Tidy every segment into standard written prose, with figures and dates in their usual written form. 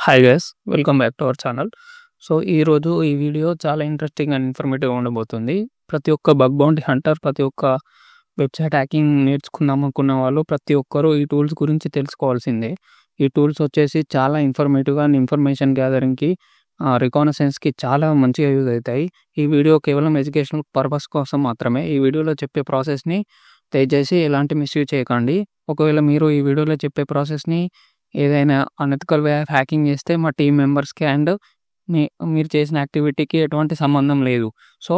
Hi guys, welcome back to our channel. So, ఈరోజు ఈ video చాలా ఇంట్రెస్టింగ్ అండ్ ఇన్ఫర్మేటివ్ ఉండబోతుంది. ప్రతి ఒక్క బగ్ బౌంటీ హంటర్, ప్రతి ఒక్క వెబ్‌సైట్ హ్యాకింగ్ నేర్చుకుందాం అనుకున్న వాళ్ళు ప్రతి ఒక్కరు ఈ టూల్స్ గురించి తెలుసుకోవాల్సిందే. ఈ టూల్స్ వచ్చేసి చాలా ఇన్ఫర్మేటివ్‌గా అండ్ ఇన్ఫర్మేషన్ గ్యాదరింగ్‌కి, రికగ్నిషన్స్‌కి చాలా మంచిగా యూజ్ అవుతాయి. ఈ వీడియో కేవలం ఎడ్యుకేషనల్ పర్పస్ కోసం మాత్రమే. ఈ వీడియోలో చెప్పే ప్రాసెస్‌ని దయచేసి ఎలాంటి మిస్‌యూజ్ చేయకండి. ఒకవేళ మీరు ఈ వీడియోలో చెప్పే ప్రాసెస్‌ని ఏదైనా అనెతికల్ వే ఆఫ్ హ్యాకింగ్ చేస్తే మా టీమ్ మెంబర్స్‌కి అండ్ మీరు చేసిన యాక్టివిటీకి ఎటువంటి సంబంధం లేదు. సో,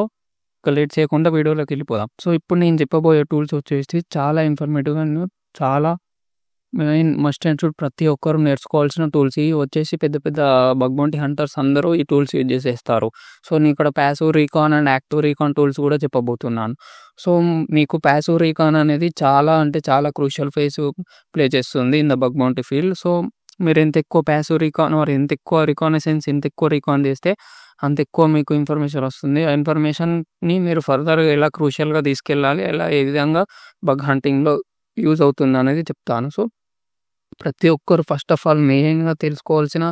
ఇక లేట్ చేయకుండా వీడియోలోకి వెళ్ళిపోదాం. సో, ఇప్పుడు నేను చెప్పబోయే టూల్స్ వచ్చేసి చాలా ఇన్ఫర్మేటివ్‌గా చాలా మస్ట్ అండ్ షుడ్ ప్రతి ఒక్కరు నేర్చుకోవాల్సిన టూల్స్. ఇవి వచ్చేసి పెద్ద పెద్ద బగ్ బౌంటీ హంటర్స్ అందరూ ఈ టూల్స్ యూజ్ చేసేస్తారు. సో, నేను ఇక్కడ passive recon and active recon tools కూడా చెప్పబోతున్నాను. సో, మీకు పాసివ్ రీకాన్ అనేది చాలా అంటే చాలా క్రూషియల్ ఫేస్ ప్లే చేస్తుంది in the bug bounty field. So, మీరు ఎంత ఎక్కువ పాసివ్ రీకాన్ ఆర్ ఎంత ఎక్కువ రికగ్నిషన్స్ ఎంత ఎక్కువ రీకాన్ చేస్తే అంత ఎక్కువ మీకు ఇన్ఫర్మేషన్ వస్తుంది. ఆ ఇన్ఫర్మేషన్‌ని మీరు ఫర్దర్‌గా ఎలా క్రూషియల్‌గా తీసుకెళ్ళాలి, ఏ విధంగా బగ్ హంటింగ్‌లో యూజ్ అవుతుందనేది చెప్తాను. సో, ప్రతి ఒక్కరు ఫస్ట్ ఆఫ్ ఆల్ మెయిన్‌గా తెలుసుకోవాల్సిన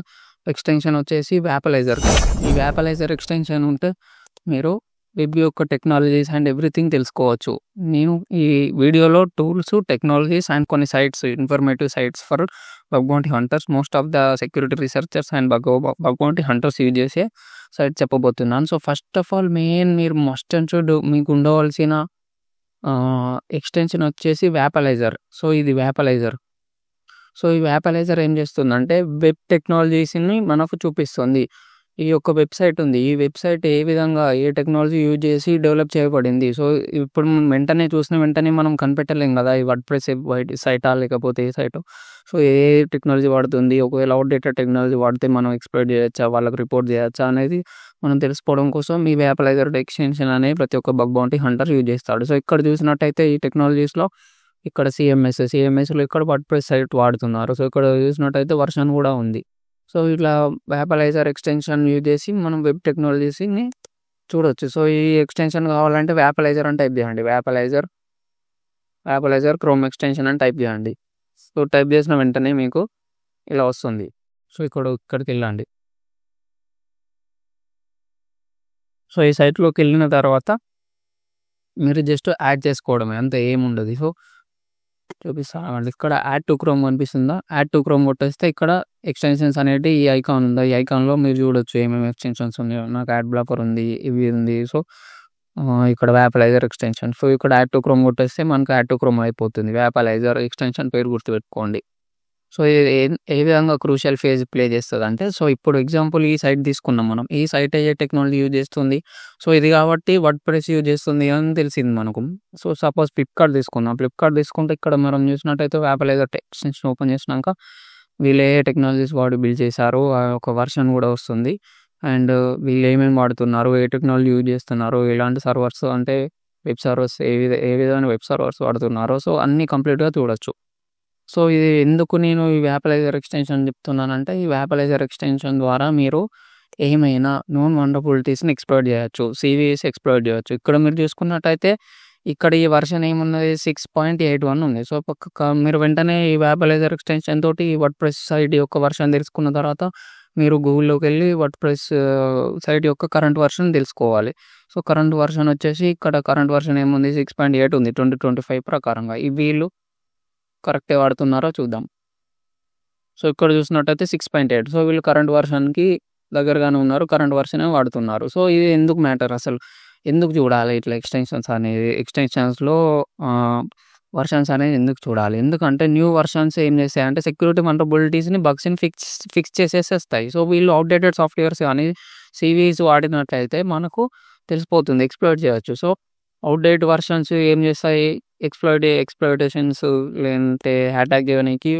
ఎక్స్‌టెన్షన్ వచ్చేసి వ్యాపలైజర్. ఈ వ్యాపలైజర్ ఎక్స్‌టెన్షన్ ఉంటే మీరు వెబ్ యొక్క టెక్నాలజీస్ అండ్ ఎవ్రీథింగ్ తెలుసుకోవచ్చు. నేను ఈ వీడియోలో టూల్స్, టెక్నాలజీస్ అండ్ కొన్ని sites, informative sites for bug bounty hunters, most of the security researchers and bug bounty hunters use చేసే సైట్ చెప్పబోతున్నాను. సో, ఫస్ట్ ఆఫ్ ఆల్ మీరు మస్ట్ అండ్ షుడ్ మీకు ఉండవలసిన ఎక్స్‌టెన్షన్ వచ్చేసి వ్యాపలైజర్. సో, ఇది వ్యాపలైజర్. సో, ఈ వ్యాపలైజర్ ఏం చేస్తుందంటే వెబ్ టెక్నాలజీస్‌ని మనకు చూపిస్తుంది. ఈ యొక్క వెబ్‌సైట్ ఉంది. ఈ వెబ్‌సైట్ ఏ విధంగా ఏ టెక్నాలజీ యూజ్ చేసి డెవలప్ చేయబడింది. సో, ఇప్పుడు వెంటనే చూసిన వెంటనే మనం కనిపెట్టలేం కదా! ఈ వర్డ్‌ప్రెస్ సైటా లేకపోతే ఏ సైటో. సో, ఏ టెక్నాలజీ వాడుతుంది, ఒకవేళ అవుట్‌డేటెడ్ టెక్నాలజీ వాడితే మనం ఎక్స్‌ప్లాయిట్ చేయొచ్చా, వాళ్ళకి రిపోర్ట్ చేయొచ్చా అనేది మనం తెలుసుకోవడం కోసం ఈ వ్యాపలైజర్ ఎక్స్‌టెన్షన్ అనేది ప్రతి ఒక్క బగ్ బౌంటీ హంటర్ యూజ్ చేస్తాడు. సో, ఇక్కడ చూసినట్టయితే ఈ టెక్నాలజీస్‌లో ఇక్కడ CMSలో ఇక్కడ వర్డ్‌ప్రెస్ సైట్ వాడుతున్నారు. సో, ఇక్కడ చూసినట్టయితే వర్షన్ కూడా ఉంది. సో, ఇట్లా వ్యాపలైజర్ ఎక్స్‌టెన్షన్ యూజ్ చేసి మనం వెబ్ టెక్నాలజీస్‌ని చూడొచ్చు. సో, ఈ ఎక్స్‌టెన్షన్ కావాలంటే వ్యాపలైజర్ అని టైప్ చేయండి. వ్యాపలైజర్ క్రోమ్ ఎక్స్‌టెన్షన్ అని టైప్ చేయండి. సో, టైప్ చేసిన వెంటనే మీకు ఇలా వస్తుంది. సో, ఇక్కడికెళ్ళండి. సో, ఈ సైట్‌లోకి వెళ్ళిన తర్వాత మీరు జస్ట్ యాడ్ చేసుకోవడమే, అంతే, ఏముండదు. సో, చూపిస్తాను. ఇక్కడ యాడ్ టు క్రోమ్ కనిపిస్తుందా? యాడ్ టు క్రోమ్ కొట్టేస్తే ఇక్కడ ఎక్స్‌టెన్షన్స్ అనేటివి ఈ ఐకాన్ ఉందా? ఈ ఐకాన్‌లో మీరు చూడొచ్చు ఏమేమి ఎక్స్‌టెన్షన్స్ ఉన్నాయో. నాకు యాడ్ బ్లాకర్ ఉంది, ఇవి ఉంది. సో, ఇక్కడ వ్యాపలైజర్ ఎక్స్‌టెన్షన్. సో, ఇక్కడ యాడ్ టు క్రోమ్ కొట్టేస్తే మనకు యాడ్ టు క్రోమ్ అయిపోతుంది. వ్యాపలైజర్ ఎక్స్‌టెన్షన్ పేరు గుర్తుపెట్టుకోండి. సో, ఇది ఏ విధంగా క్రూషియల్ ఫేజ్ ప్లే చేస్తదంటే, సో, ఇప్పుడు ఎగ్జాంపుల్ ఈ సైట్ తీసుకున్నాం మనం. ఈ సైట్ ఏ టెక్నాలజీ యూజ్ చేస్తుంది. సో, ఇది కాబట్టి వర్డ్‌ప్రెస్ యూజ్ చేస్తుంది అని తెలిసింది మనకు. సో, సపోజ్ ఫ్లిప్‌కార్ట్ తీసుకుందాం. ఫ్లిప్‌కార్ట్ తీసుకుంటే ఇక్కడ మనం చూసినట్టయితే వ్యాపలైజర్ ఎక్స్‌టెన్షన్ ఓపెన్ చేసినాక వీళ్ళు ఏ టెక్నాలజీస్ వాడి బిల్డ్ చేశారో ఆ ఒక వర్షన్ కూడా వస్తుంది. అండ్ వీళ్ళు ఏమేమి వాడుతున్నారు, ఏ టెక్నాలజీ యూజ్ చేస్తున్నారు, ఎలాంటి సర్వర్స్ అంటే వెబ్ సర్వర్స్ ఏ విధమైన వెబ్ సర్వర్స్ వాడుతున్నారో సో, అన్నీ కంప్లీట్‌గా చూడొచ్చు. సో, ఇది ఎందుకు నేను ఈ వ్యాపలైజర్ ఎక్స్‌టెన్షన్ చెప్తున్నానంటే, ఈ వ్యాపలైజర్ ఎక్స్‌టెన్షన్ ద్వారా మీరు ఏమైనా నోన్ వల్నరబిలిటీస్‌ని ఎక్స్‌ప్లాయిట్ చేయొచ్చు. CVEs ఎక్స్‌ప్లాయిట్ చేయొచ్చు. ఇక్కడ మీరు చూసుకున్నట్టయితే ఇక్కడ ఈ వర్షన్ ఏమున్నది 6.81 ఉంది. సో, మీరు వెంటనే ఈ వ్యాపలైజర్ ఎక్స్‌టెన్షన్ తోటి ఈ వర్డ్‌ప్రెస్ సైట్ యొక్క వర్షన్ తెలుసుకున్న తర్వాత మీరు గూగుల్‌లోకెళ్ళి వర్డ్‌ప్రెస్ సైట్ యొక్క కరెంట్ వర్షన్ తెలుసుకోవాలి. సో, కరెంట్ వర్షన్ వచ్చేసి ఇక్కడ కరెంట్ వర్షన్ ఏముంది 6.8 ఉంది 2025 ప్రకారంగా. వీళ్ళు కరెక్టే వాడుతున్నారో చూద్దాం. సో, ఇక్కడ చూసినట్టయితే 6.8. సో, వీళ్ళు కరెంట్ వర్షన్‌కి దగ్గరగానే ఉన్నారు. కరెంట్ వర్షనే వాడుతున్నారు. సో, ఇది ఎందుకు మ్యాటర్ అసలు? ఎందుకు చూడాలి ఇట్లా ఎక్స్‌టెన్షన్స్‌లో వర్షన్స్ అనేది ఎందుకు చూడాలి? ఎందుకంటే న్యూ వర్షన్స్ ఏం చేస్తాయంటే సెక్యూరిటీ వల్నరబిలిటీస్‌ని, బగ్స్‌ని ఫిక్స్ చేసేసేస్తాయి. సో, వీళ్ళు అవుట్‌డేటెడ్ సాఫ్ట్‌వేర్స్ కానీ CVEs వాడినట్లయితే మనకు తెలిసిపోతుంది, ఎక్స్‌ప్లాయిట్ చేయొచ్చు. సో, అవుట్‌డేట్ వర్షన్స్ ఏం చేస్తాయి? ఎక్స్‌ప్లాయిటేషన్స్ లేదంటే అటాక్ చేయడానికి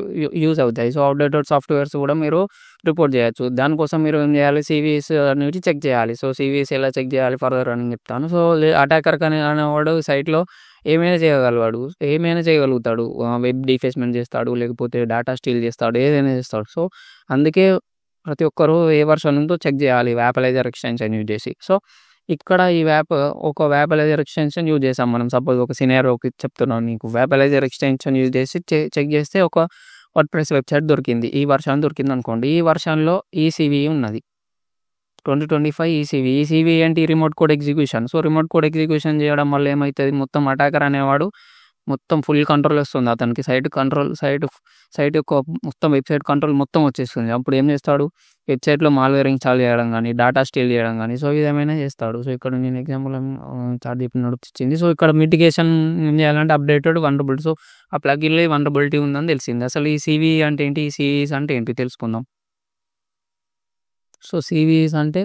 యూజ్ అవుతాయి. సో, అవుట్‌డేటెడ్ సాఫ్ట్‌వేర్స్ కూడా మీరు రిపోర్ట్ చేయొచ్చు. దానికోసం మీరు ఏం చేయాలి? CVEs అనేవి చెక్ చేయాలి. సో, CVEs ఎలా చెక్ చేయాలి ఫర్దర్ అని చెప్తాను. సో, అటాకర్ అనేవాడు సైట్‌లో ఏమైనా చేయగలుగుతాడు. వెబ్ డిఫేస్‌మెంట్ చేస్తాడు, లేకపోతే డేటా స్టీల్ చేస్తాడు, ఏదైనా చేస్తాడు. సో, అందుకే ప్రతి ఒక్కరు ఏ వర్షన్ ఉందో చెక్ చేయాలి వ్యాపలైజర్ ఎక్స్‌టెన్షన్ యూజ్ చేసి. సో, ఇక్కడ ఈ ఒక వ్యాపలైజర్ ఎక్స్‌టెన్షన్ యూజ్ చేసాం మనం. సపోజ్ ఒక సినారియోకి చెప్తున్నాను నీకు. వ్యాపలైజర్ ఎక్స్‌టెన్షన్ యూజ్ చేసి చెక్ చేస్తే ఒక వర్డ్‌ప్రెస్ వెబ్‌సైట్ దొరికింది. ఈ వర్షన్ దొరికిందనుకోండి. ఈ వర్షన్‌లో ఈ సీవీఈ ఉన్నది. 2025 ఈసీవీ. ఈసీవీ ఏంటి? Remote code execution. So, remote code execution చేయడం వల్ల ఏమైతది? మొత్తం అటాకర్ అనేవాడు మొత్తం ఫుల్ కంట్రోల్ వస్తుంది అతనికి. సైట్ యొక్క మొత్తం వెబ్‌సైట్ కంట్రోల్ మొత్తం వచ్చేస్తుంది. అప్పుడు ఏం చేస్తాడు? వెబ్‌సైట్‌లో మాల్‌వేర్ ఇన్‌స్టాల్ చేయడం గానీ, డేటా స్టీల్ చేయడం గానీ, సో, ఇదేమైనా చేస్తాడు. సో, ఇక్కడ నేను ఎగ్జాంపుల్ చాట్‌జీపీటీ నడిపించింది. సో, ఇక్కడ మిటిగేషన్ ఏం చేయాలంటే అప్డేటెడ్ వల్నరబిలిటీ. సో, ఆ ప్లగిన్‌లో ఈ వల్నరబిలిటీ ఉందని తెలిసింది. అసలు ఈ సీవీఈ అంటే ఏంటి? ఈ సీవీఈస్ అంటే ఏంటి తెలుసుకుందాం. సో, సీవీఈస్ అంటే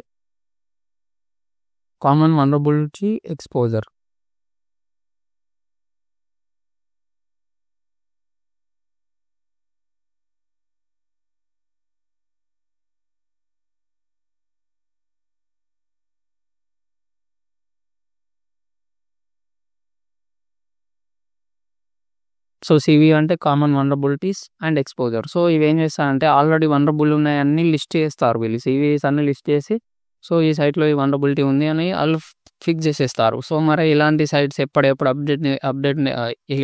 common vulnerability exposure. So, CV అంటే common vulnerabilities and exposure. So, ఇవేం చేస్తాయంటే ఆల్రెడీ వల్నరబుల్ ఉన్నాయన్నీ లిస్ట్ చేస్తారు వీళ్ళు. సీవీఈస్ అన్నీ లిస్ట్ చేసి, సో, ఈ సైట్‌లో ఈ వల్నరబిలిటీ ఉంది అని ఆళ్ళు ఫిక్స్ చేసేస్తారు. సో, మరి ఇలాంటి సైట్స్ ఎప్పుడెప్పుడు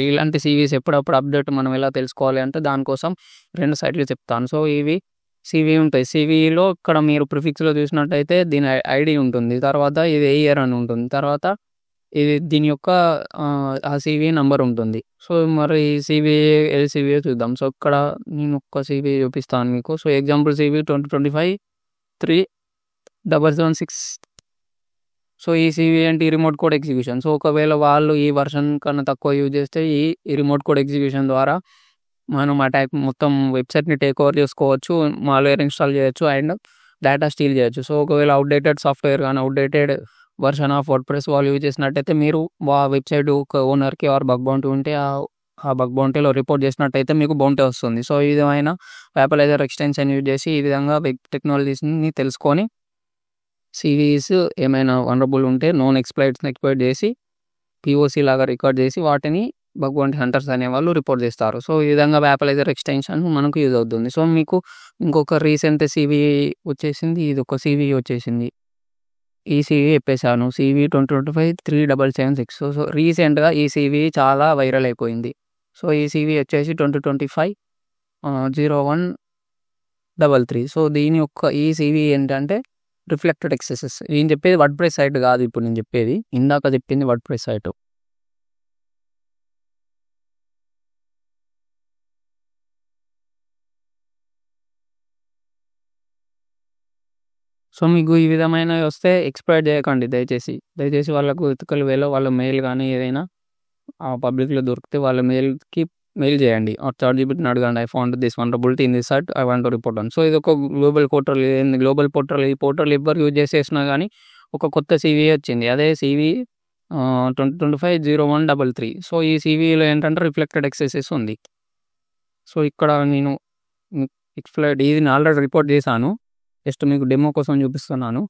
ఇలాంటి సీవీస్ ఎప్పుడప్పుడు అప్డేట్ మనం ఎలా తెలుసుకోవాలి అంటే దానికోసం 2 సైట్లు చెప్తాను. సో, ఇవి సీవీ ఉంటాయి. సీవీలో ఇక్కడ మీరు ప్రిఫిక్స్‌లో చూసినట్టయితే దీని ఐడీ ఉంటుంది. తర్వాత ఇది ఏ ఇయర్ అని ఉంటుంది. తర్వాత ఇది దీని యొక్క ఆ సీవీ నంబర్ ఉంటుంది. సో, మరి సీవీఏ, ఎల్‌సీవీఏ చూద్దాం. సో, ఇక్కడ నేను ఒక సీవీ చూపిస్తాను మీకు. So, example CV 2025 3776. సో, ఈ సీవీ ఏంటి? Remote code execution. సో, ఒకవేళ వాళ్ళు ఈ వర్షన్ కన్నా తక్కువ యూజ్ చేస్తే ఈ రిమోట్ కోడ్ ఎగ్జిక్యూషన్ ద్వారా మనం మొత్తం వెబ్‌సైట్‌ని టేక్ ఓవర్ చేసుకోవచ్చు. మాల్‌వేర్ ఇన్‌స్టాల్ చేయొచ్చు అండ్ డేటా స్టీల్ చేయొచ్చు. సో, ఒకవేళ అవుట్‌డేటెడ్ సాఫ్ట్‌వేర్ గానీ, అవుట్‌డేటెడ్ వర్షన్ ఆఫ్ వర్డ్‌ప్రెస్ వాళ్ళు యూజ్ చేసినట్టయితే మీరు వెబ్‌సైట్ ఓనర్‌కి ఆర్ బగ్ బౌంటీ ఉంటే ఆ బగ్ బౌంటీలో రిపోర్ట్ చేసినట్టయితే మీకు బౌంటీ వస్తుంది. సో, ఈ విధమైన వేపలైజర్ ఎక్స్‌టెన్షన్ యూజ్ చేసి ఈ విధంగా వెబ్ టెక్నాలజీస్‌ని తెలుసుకొని సీవీస్ ఏమైనా వల్నరబుల్ ఉంటే నోన్ ఎక్స్‌ప్లాయిట్స్‌ని ఎక్స్‌ప్లాయిట్ చేసి పీఓసీ లాగా రికార్డ్ చేసి వాటిని బగ్ బౌంటీ హంటర్స్ అనేవాళ్ళు రిపోర్ట్ చేస్తారు. సో, ఈ విధంగా వేపలైజర్ ఎక్స్‌టెన్షన్ మనకు యూజ్ అవుతుంది. సో, మీకు ఇంకొక రీసెంట్ సీవీ వచ్చేసింది. ఇదొక సీవీ వచ్చేసింది. ఈ సీవీ చెప్పేసాను. సీవీ 2025 3776. సో, రీసెంట్‌గా ఈ సీవీ చాలా వైరల్ అయిపోయింది. సో, ఈ సీవీ వచ్చేసి 2025 0133. సో, దీని యొక్క ఈ సీవీ ఏంటంటే రిఫ్లెక్టెడ్ ఎక్సెసెస్. నేను చెప్పేది వర్డ్‌ప్రెస్ సైట్ కాదు ఇప్పుడు నేను చెప్పేది. ఇందాక చెప్పింది వర్డ్‌ప్రెస్ సైట్. సో, మీకు ఈ విధమైనవి వస్తే ఎక్స్‌ప్లాయిట్ చేయకండి దయచేసి. దయచేసి వాళ్ళకు ఎథికల్ వేలో వాళ్ళ మెయిల్ గానీ ఏదైనా పబ్లిక్‌లో దొరికితే వాళ్ళ మెయిల్‌కి మెయిల్ చేయండి. ఆర్ చాట్‌జీపీటీని అడగండి. I found this vulnerability in this site. I want to report on. So, ఇదొక గ్లోబల్ పోర్టల్. Global portal. ఈ పోర్టల్ ఎవ్వరు యూజ్ చేసేసినా గానీ ఒక కొత్త సీవీ వచ్చింది. అదే సీవీ 2025 0133. సో, ఈ సీవీలో ఏంటంటే రిఫ్లెక్టెడ్ ఎక్సెసెస్ ఉంది. సో, ఇక్కడ నేను ఇది నేను ఆల్రెడీ రిపోర్ట్ చేశాను. జస్ట్ మీకు డెమో కోసం చూపిస్తున్నాను.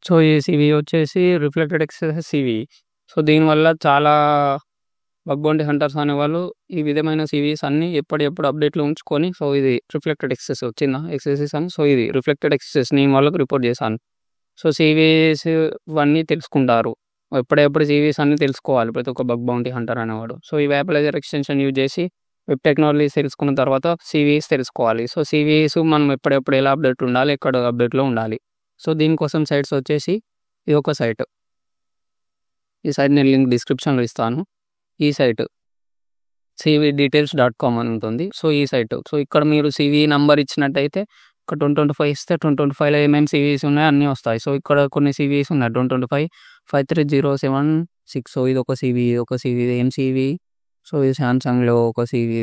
సో, ఈ సీవీ వచ్చేసి రిఫ్లెక్టెడ్ ఎక్సెసెస్ సీవీ. సో, దీనివల్ల చాలా బగ్ బౌంటీ హంటర్స్ అనేవాళ్ళు ఈ విధమైన సీవీస్ అన్నీ ఎప్పటికప్పుడు అప్డేట్‌లో ఉంచుకొని, సో, ఇది రిఫ్లెక్టెడ్ ఎక్సెస్ వచ్చిందా? ఎక్సెసెస్ అని. సో, ఇది రిఫ్లెక్టెడ్ ఎక్సెస్ నేను వాళ్ళకి రిపోర్ట్ చేశాను. సో, సీవీస్ ఇవన్నీ తెలుసుకుంటారు. ఎప్పుడెప్పుడు సీవీస్ అన్నీ తెలుసుకోవాలి ప్రతి ఒక్క బగ్ బౌంటీ హంటర్ అనేవాడు. సో, ఈ వేపలైజర్ ఎక్స్‌టెన్షన్ యూజ్ చేసి వెబ్ టెక్నాలజీస్ తెలుసుకున్న తర్వాత సీవీస్ తెలుసుకోవాలి. సో, సీవీస్ మనం ఎప్పుడెప్పుడు ఎలా అప్డేట్ ఉండాలి, ఎక్కడ అప్డేట్‌లో ఉండాలి. సో, దీనికోసం సైట్స్ వచ్చేసి ఇదొక సైట్. ఈ సైట్ నేను లింక్ డిస్క్రిప్షన్‌లో ఇస్తాను. ఈ సైట్ cvdetails.com అని ఉంటుంది. సో, ఈ సైట్. సో, ఇక్కడ మీరు సీవీ నంబర్ ఇచ్చినట్టయితే ఇక్కడ 2025 ఇస్తే 2025లో ఏమేమి సీవీస్ ఉన్నాయో అన్నీ వస్తాయి. సో, ఇక్కడ కొన్ని సీవీస్ ఉన్నాయి. 2025 53076. సో, ఇదొక సీవీ, ఇదొక సీవీ. ఏం సీవీ? సో, ఇది సామ్‌సంగ్‌లో ఒక సీవీ.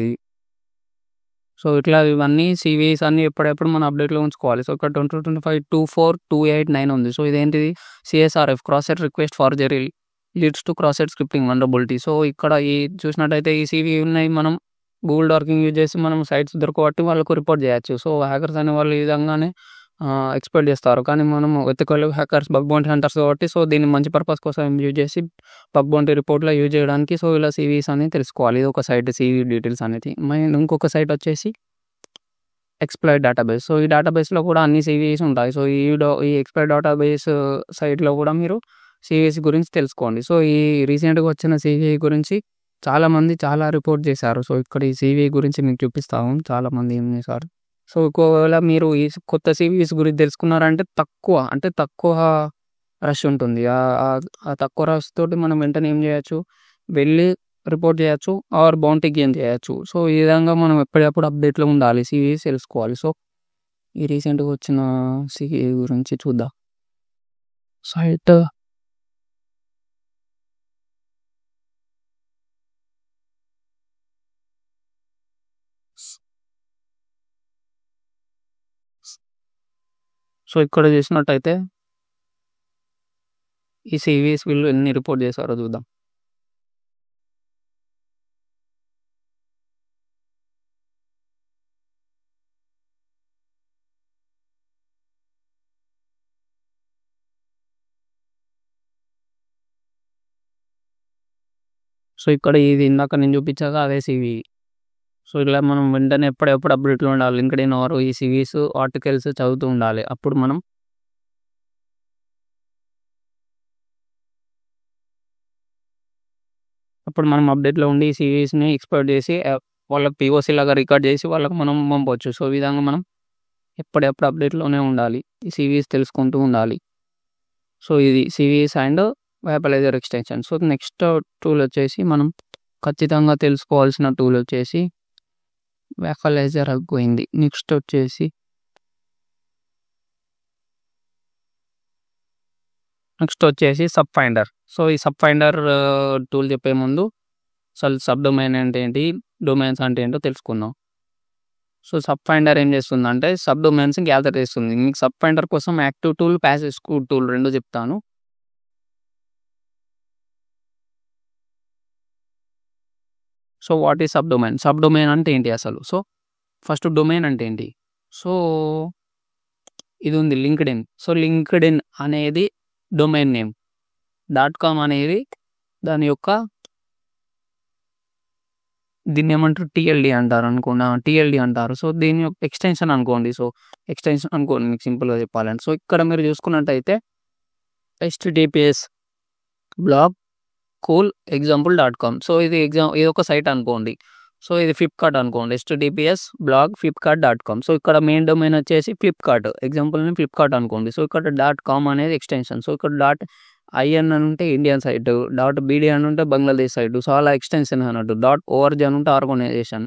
సో, ఇట్లా ఇవన్నీ సీవీస్ అన్నీ ఎప్పుడెప్పుడు మనం అప్డేట్‌లో ఉంచుకోవాలి. సో, ఇక్కడ 2025 24289 ఉంది. సో, ఇదేంటిది? CSRF cross site request forgery leads to cross site scripting vulnerability. So ఇక్కడ ఈ చూసినట్టయితే ఈ సీవీ ఉన్నాయి. మనం గూగుల్ డార్కింగ్ యూజ్ చేసి మనం సైట్స్ దొరకబట్టి వాళ్ళకు రిపోర్ట్ చేయొచ్చు. సో హ్యాకర్స్ అనే వాళ్ళు ఈ విధంగానే ఎక్స్‌ప్లోయిట్ చేస్తారు. కానీ మనం ethical hackers, bug bounty hunters కాబట్టి సో దీన్ని మంచి పర్పస్ కోసం యూజ్ చేసి బగ్ బౌంటీ రిపోర్ట్‌లో యూజ్ చేయడానికి సో ఇలా సీవీస్ అని తెలుసుకోవాలి. ఇది ఒక సైట్ సీవీ డీటెయిల్స్ అనేది. ఇంకొక సైట్ వచ్చేసి ఎక్స్‌ప్లాయిట్ డేటాబేస్. సో ఈ డేటాబేస్‌లో కూడా అన్ని సీవీస్ ఉంటాయి. సో ఈ ఎక్స్‌ప్లాయిట్ డేటాబేస్ సైట్‌లో కూడా మీరు సీవీస్ గురించి తెలుసుకోండి. సో ఈ రీసెంట్‌గా వచ్చిన సీవీ గురించి చాలామంది చాలా రిపోర్ట్ చేశారు. సో ఇక్కడ ఈ సీవీ గురించి మీకు చూపిస్తాను. చాలామంది ఏం చేశారు. సో ఒకవేళ మీరు ఈ కొత్త సీవీస్ గురించి తెలుసుకున్నారంటే తక్కువ రష్ ఉంటుంది. ఆ తక్కువ రష్ తోటి మనం వెంటనే ఏం చేయొచ్చు, వెళ్ళి రిపోర్ట్ చేయొచ్చు ఆర్ బౌంటీ గెయిన్ చేయొచ్చు. సో ఈ విధంగా మనం ఎప్పటికప్పుడు అప్డేట్‌లో ఉండాలి. సీవీస్ తెలుసుకోవాలి. సో ఈ రీసెంట్‌గా వచ్చిన సీవీ గురించి చూద్దాం. సైట్ సో ఇక్కడ చూసినట్టయితే ఈ సీవీస్ వీళ్ళు ఎన్ని రిపోర్ట్ చేశారో చూద్దాం. సో ఇక్కడ ఇది ఇందాక నేను చూపించాగా అదే సీవీ. సో ఇలా మనం వెంటనే ఎప్పటికప్పుడు అప్డేట్‌లో ఉండాలి. లింక్డ్ఇన్ ఆర్ ఈ సీవీస్ ఆర్టికల్స్ చదువుతూ ఉండాలి. అప్పుడు మనం అప్డేట్‌లో ఉండి ఈ సీవీస్‌ని ఎక్స్‌పోర్ట్ చేసి వాళ్ళకి పీఓసీ లాగా రికార్డ్ చేసి వాళ్ళకి మనం పంపొచ్చు. సో ఈ విధంగా మనం ఎప్పటికప్పుడు అప్డేట్‌లోనే ఉండాలి. ఈ సీవీస్ తెలుసుకుంటూ ఉండాలి. సో ఇది CVEs and Wappalyzer extension. So next tool వచ్చేసి మనం ఖచ్చితంగా తెలుసుకోవాల్సిన టూల్ వచ్చేసి వెబలైజర్ అయిపోయింది. నెక్స్ట్ వచ్చేసి సబ్ ఫైండర్. సో ఈ సబ్ ఫైండర్ టూల్ చెప్పే ముందు అసలు సబ్ డొమైన్ అంటే ఏంటి, డొమైన్స్ అంటే ఏంటో తెలుసుకుందాం. సో సబ్ ఫైండర్ ఏం చేస్తుందంటే సబ్ డొమైన్స్ గ్యాదర్ చేస్తుంది. మీకు సబ్ ఫైండర్ కోసం యాక్టివ్ టూల్, ప్యాసివ్ టూల్ రెండు చెప్తాను. So what is sub domain? Sub domain అంటే ఏంటి అసలు? సో ఫస్ట్ డొమైన్ అంటే ఏంటి? సో ఇది ఉంది లింక్డ్ఇన్. సో లింక్డ్ఇన్ అనేది డొమైన్ నేమ్. .com అనేది దాని యొక్క దీన్ని ఏమంటారు, టీఎల్డీ అంటారు అనుకున్నా, టీఎల్డీ అంటారు. సో దీని యొక్క ఎక్స్టెన్షన్ అనుకోండి. సో ఎక్స్టెన్షన్ అనుకోండి మీకు సింపుల్గా చెప్పాలంటే. సో ఇక్కడ మీరు చూసుకున్నట్టయితే https blog cool example.com. So ఇది ఒక సైట్ అనుకోండి. సో ఇది ఫ్లిప్కార్ట్ అనుకోండి. https blog flipkart.com. సో ఇక్కడ మెయిన్ డొమైన్ వచ్చేసి ఫ్లిప్కార్ట్. ఎగ్జాంపుల్ని ఫ్లిప్కార్ట్ అనుకోండి. సో ఇక్కడ .com అనేది ఎక్స్టెన్షన్. సో ఇక్కడ .in అని ఉంటే ఇండియన్ సైట్, .bd అని ఉంటే బంగ్లాదేశ్ సైట్. సో అలా ఎక్స్టెన్షన్ అన్నట్టు. .org అని ఉంటే ఆర్గనైజేషన్,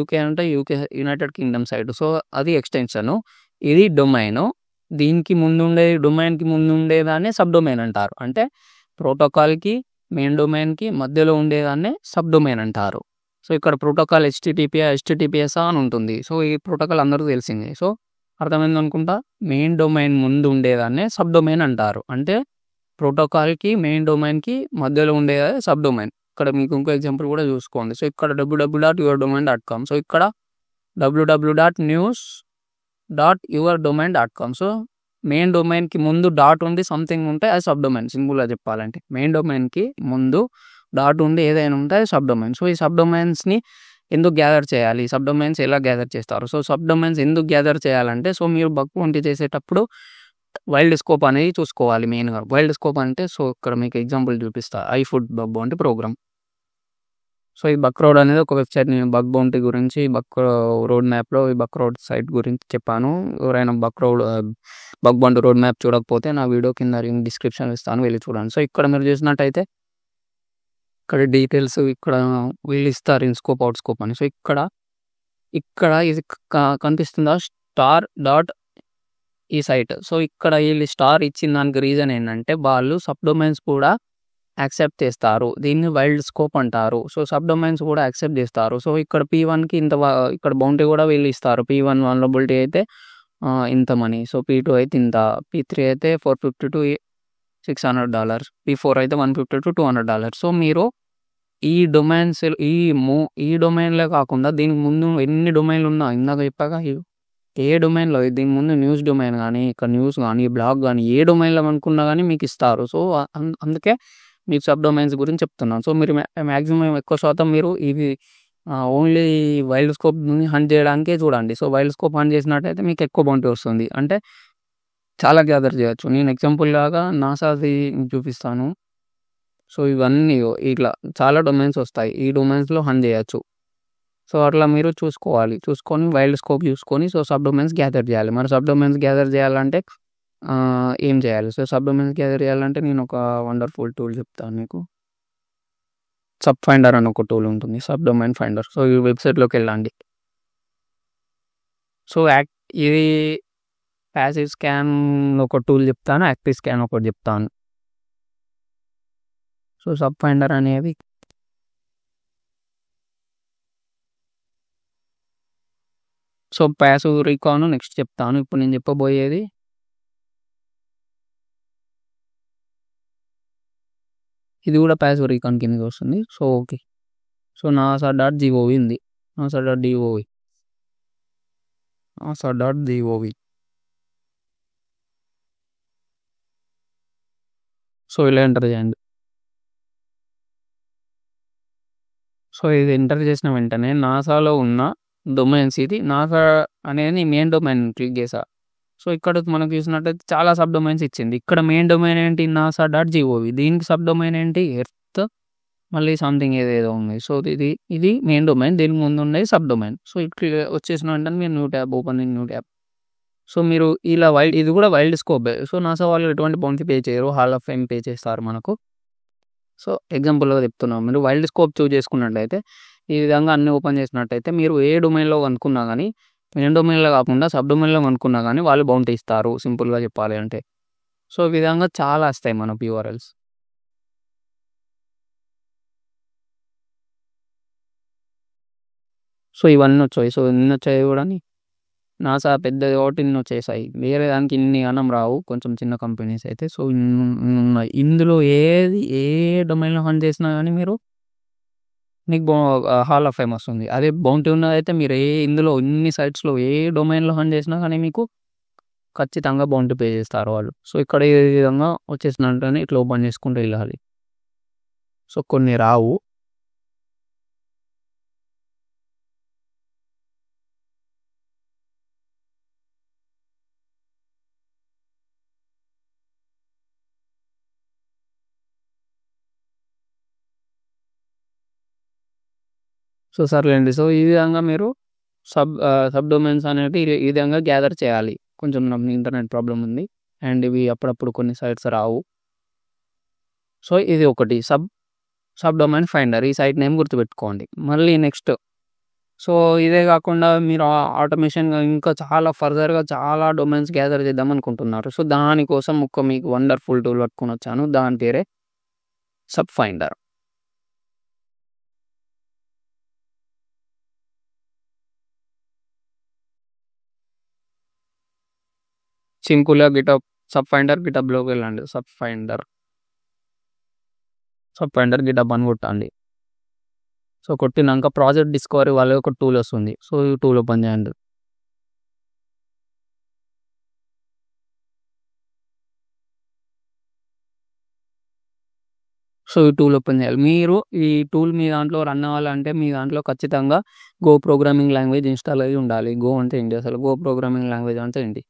.uk అని ఉంటే UK United Kingdom site. So అది ఎక్స్టెన్షను, ఇది డొమైను. డొమైన్కి ముందు ఉండేదాన్ని సబ్ డొమైన్ అంటారు. అంటే ప్రోటోకాల్కి మెయిన్ డొమైన్కి మధ్యలో ఉండేదాన్ని సబ్ డొమైన్ అంటారు. సో ఇక్కడ ప్రోటోకాల్ https అని ఉంటుంది. సో ఈ ప్రోటోకాల్ అందరికీ తెలిసింది. సో అర్థమైంది అనుకుంటా. మెయిన్ డొమైన్ ముందు ఉండేదాన్ని సబ్ డొమైన్ అంటారు. అంటే ప్రోటోకాల్కి మెయిన్ డొమైన్కి మధ్యలో ఉండేది సబ్ డొమైన్. ఇక్కడ మీకు ఇంకో ఎగ్జాంపుల్ కూడా చూసుకోండి. సో ఇక్కడ www.yourdomain.com. సో ఇక్కడ www.news.yourdomain.com. సో మెయిన్ డొమైన్కి ముందు డాట్ ఉండి సంథింగ్ ఉంటే అది సబ్ డొమైన్. సింపుల్గా చెప్పాలంటే మెయిన్ డొమైన్కి ముందు డాట్ ఉండి ఏదైనా ఉంటే అది సబ్ డొమైన్. సో ఈ సబ్ డొమైన్స్ని ఎందుకు గ్యాదర్ చేయాలి, సబ్ డొమైన్స్ ఎలా గ్యాదర్ చేస్తారు? సో సబ్ డొమైన్స్ ఎందుకు గ్యాదర్ చేయాలంటే సో మీరు బగ్ బౌంటీ చేసేటప్పుడు వైల్డ్ స్కోప్ అనేది చూసుకోవాలి మెయిన్గా. వైల్డ్ స్కోప్ అంటే సో ఇక్కడ మీకు ఎగ్జాంపుల్ చూపిస్తా. iFood bug bounty program. So ఈ బక్రోడ్ అనేది ఒక వెబ్సైట్. నేను బగ్ బౌంటీ గురించి రోడ్ మ్యాప్లో ఈ బక్రోడ్ సైట్ గురించి చెప్పాను. ఎవరైనా బగ్ బౌంటీ రోడ్ మ్యాప్ చూడకపోతే నా వీడియో కింద డిస్క్రిప్షన్ ఇస్తాను, వెళ్ళి చూడండి. సో ఇక్కడ మీరు చూసినట్టయితే ఇక్కడ డీటెయిల్స్ ఇక్కడ వీళ్ళు ఇస్తారు ఇన్ స్కోప్, అవుట్ స్కోప్ అని. సో ఇక్కడ ఇది కనిపిస్తుందా star. ఈ సైట్. సో ఇక్కడ వీళ్ళు స్టార్ ఇచ్చిన దానికి రీజన్ ఏంటంటే వాళ్ళు సబ్ డొమైన్స్ కూడా యాక్సెప్ట్ చేస్తారు. దీన్ని వైల్డ్ స్కోప్ అంటారు. సో సబ్ డొమైన్స్ కూడా యాక్సెప్ట్ చేస్తారు. సో ఇక్కడ P1కి ఇక్కడ బౌంటీ కూడా వీళ్ళు ఇస్తారు. P1 వల్నరబిలిటీ అయితే ఇంత మనీ, సో P2 అయితే ఇంత, P3 అయితే 452 $600, P4 అయితే $150 to $200. సో మీరు ఈ డొమైన్స్ ఈ డొమైన్‌లే కాకుండా దీనికి ముందు ఎన్ని డొమైన్‌లున్నా ఇందాక చెప్పాక ఏ డొమైన్‌లో దీని ముందు న్యూస్ డొమైన్ గానీ, ఇక్కడ న్యూస్ గానీ, బ్లాగ్ గానీ ఏ డొమైన్‌లో అనుకున్నా గానీ మీకిస్తారు. సో, అందుకే మీకు సబ్ డొమైన్స్ గురించి చెప్తున్నాను. సో, మీరు మాక్సిమం ఎక్కువ శాతం మీరు ఇవి ఓన్లీ వైల్డ్ స్కోప్‌ని హంట్ చేయడానికే చూడండి. సో, వైల్డ్ స్కోప్ హంట్ చేసినట్టయితే మీకు ఎక్కువ బౌంటీ వస్తుంది. అంటే చాలా గ్యాదర్ చేయొచ్చు. నేను ఎగ్జాంపుల్ లాగా నాసాది చూపిస్తాను. సో, ఇవన్నీ ఇట్లా చాలా డొమైన్స్ వస్తాయి. ఈ డొమైన్స్‌లో హంట్ చేయొచ్చు. సో, అట్లా మీరు చూసుకోవాలి. చూసుకొని వైల్డ్ స్కోప్ చూసుకొని సో, సబ్ డొమైన్స్ గ్యాదర్ చేయాలి. మరి సబ్ డొమైన్స్ గ్యాదర్ చేయాలంటే ఏం చేయాలి? సో, సబ్ డొమైన్స్ గ్యాదర్ చేయాలంటే నేను ఒక వండర్‌ఫుల్ టూల్ చెప్తాను మీకు. సబ్ ఫైండర్ అని ఒక టూల్ ఉంటుంది. Sub domain finder. సో, ఈ వెబ్‌సైట్‌లోకెళ్ళండి. సో, ఇది ప్యాసివ్ స్కాన్ ఒక టూల్ చెప్తాను. యాక్టివ్ స్కాన్ ఒకటి చెప్తాను. సో, సబ్ ఫైండర్ అనేవి సో, ప్యాసివ్ రీకాన్ నెక్స్ట్ చెప్తాను. ఇప్పుడు నేను చెప్పబోయేది ఇది కూడా ప్యాసివ్ రీకాన్ కిందకి వస్తుంది. So, okay. సో, NASA.gov ఉంది. NASA.gov. NASA.gov. సో, ఇలా ఎంటర్ చేయండి. సో, ఇది ఎంటర్ చేసిన వెంటనే నాసాలో ఉన్న డొమైన్స్ ఇది. నాసా అనేది మెయిన్ డొమైన్ క్లిక్ చేశా. సో, ఇక్కడ మనకు చూసినట్టయితే చాలా సబ్ డొమైన్స్ ఇచ్చింది. ఇక్కడ మెయిన్ డొమైన్ ఏంటి? NASA.gov. దీనికి సబ్ డొమైన్ ఏంటి? ఎర్త్ మళ్ళీ సంథింగ్ ఏదేదో ఉంది. సో, ఇది మెయిన్ డొమైన్. దీనికి ముందు ఉండేది సబ్ డొమైన్. సో, ఇక్కడ వచ్చేసిన వెంటనే మీరు new tab open new tab. So, మీరు ఇలా ఇది కూడా వైల్డ్ స్కోపే. సో, నాసా వాళ్ళు ఎటువంటి బౌంటీ పే చేయరు. హాల్ ఆఫ్ ఫేమ్ పే చేస్తారు మనకు. సో, ఎగ్జాంపుల్‌గా చెప్తున్నాం. మీరు వైల్డ్ స్కోప్ చూజ్ చేసుకున్నట్టయితే ఈ విధంగా అన్నీ ఓపెన్ చేసినట్టయితే మీరు ఏ డొమైన్‌లో కనుక్కున్నా గానీ మెయిన్ డొమైన్‌లో కాకుండా సబ్ డొమైన్‌లో కనుక్కున్నా గానీ వాళ్ళు బౌంటీ ఇస్తారు సింపుల్‌గా చెప్పాలి అంటే. సో, ఈ విధంగా చాలా వస్తాయి మనకు యూఆర్ఎల్స్. సో, ఇవన్నీ వచ్చాయి. సో, ఎన్ని వచ్చాయో చూడండి. నాసా పెద్దది కాబట్టి ఇన్ని వచ్చేసాయి. వేరే దానికి ఇన్ని గనం రావు. కొంచెం చిన్న కంపెనీస్ అయితే. సో, ఇన్నున్నాయి. ఇందులో ఏ డొమైన్‌లో హంట్ చేసినా గానీ మీరు మీకు హాల్ ఆఫ్ ఫేమ్ వస్తుంది. అదే బౌంటీ ఉన్నదైతే మీరు ఇందులో ఇన్ని సైట్స్‌లో ఏ డొమైన్‌లో హంట్ చేసినా కానీ మీకు ఖచ్చితంగా బౌంటీ పే చేస్తారు వాళ్ళు. సో, ఇక్కడ ఈ విధంగా వచ్చేసిన వెంటనే ఇట్లా ఓపెన్ చేసుకుంటూ వెళ్ళాలి. సో, కొన్ని రావు. సో, సర్లేండి. సో, ఈ విధంగా మీరు సబ్ డొమైన్స్ అనేటివి ఈ విధంగా గ్యాదర్ చేయాలి. కొంచెం నాకు ఇంటర్నెట్ ప్రాబ్లమ్ ఉంది. అండ్ ఇవి అప్పుడప్పుడు కొన్ని సైట్స్ రావు. సో, ఇది ఒకటి సబ్ డొమైన్ ఫైండర్. ఈ సైట్ నేమ్ గుర్తుపెట్టుకోండి. మళ్ళీ నెక్స్ట్ సో, ఇదే కాకుండా మీరు ఆటోమేషన్‌గా ఇంకా చాలా ఫర్దర్‌గా చాలా డొమైన్స్ గ్యాదర్ చేద్దాం అనుకుంటున్నారు. సో, దానికోసం మీకు వండర్‌ఫుల్ టూల్ పట్టుకొనొచ్చాను. దాని పేరే సబ్ ఫైండర్. సింపుల్‌గా సబ్ ఫైండర్ గిటబ్‌లోకి వెళ్ళండి. సబ్ ఫైండర్ గిటబ్ అని కొట్టండి. సో, కొట్టినాక ప్రాజెక్ట్ డిస్కవరీ వాళ్ళది ఒక టూల్ వస్తుంది. సో, ఈ టూల్ ఓపెన్ చేయండి. సో, ఈ టూల్ ఓపెన్ చేయాలి. మీరు ఈ టూల్ మీ దాంట్లో రన్ అవ్వాలంటే మీ దాంట్లో ఖచ్చితంగా గో ప్రోగ్రామింగ్ లాంగ్వేజ్ ఇన్‌స్టాల్ అయ్యి ఉండాలి. గో అంటే ఏంటి అసలు? గో ప్రోగ్రామింగ్ లాంగ్వేజ్ అంటే ఏంటి?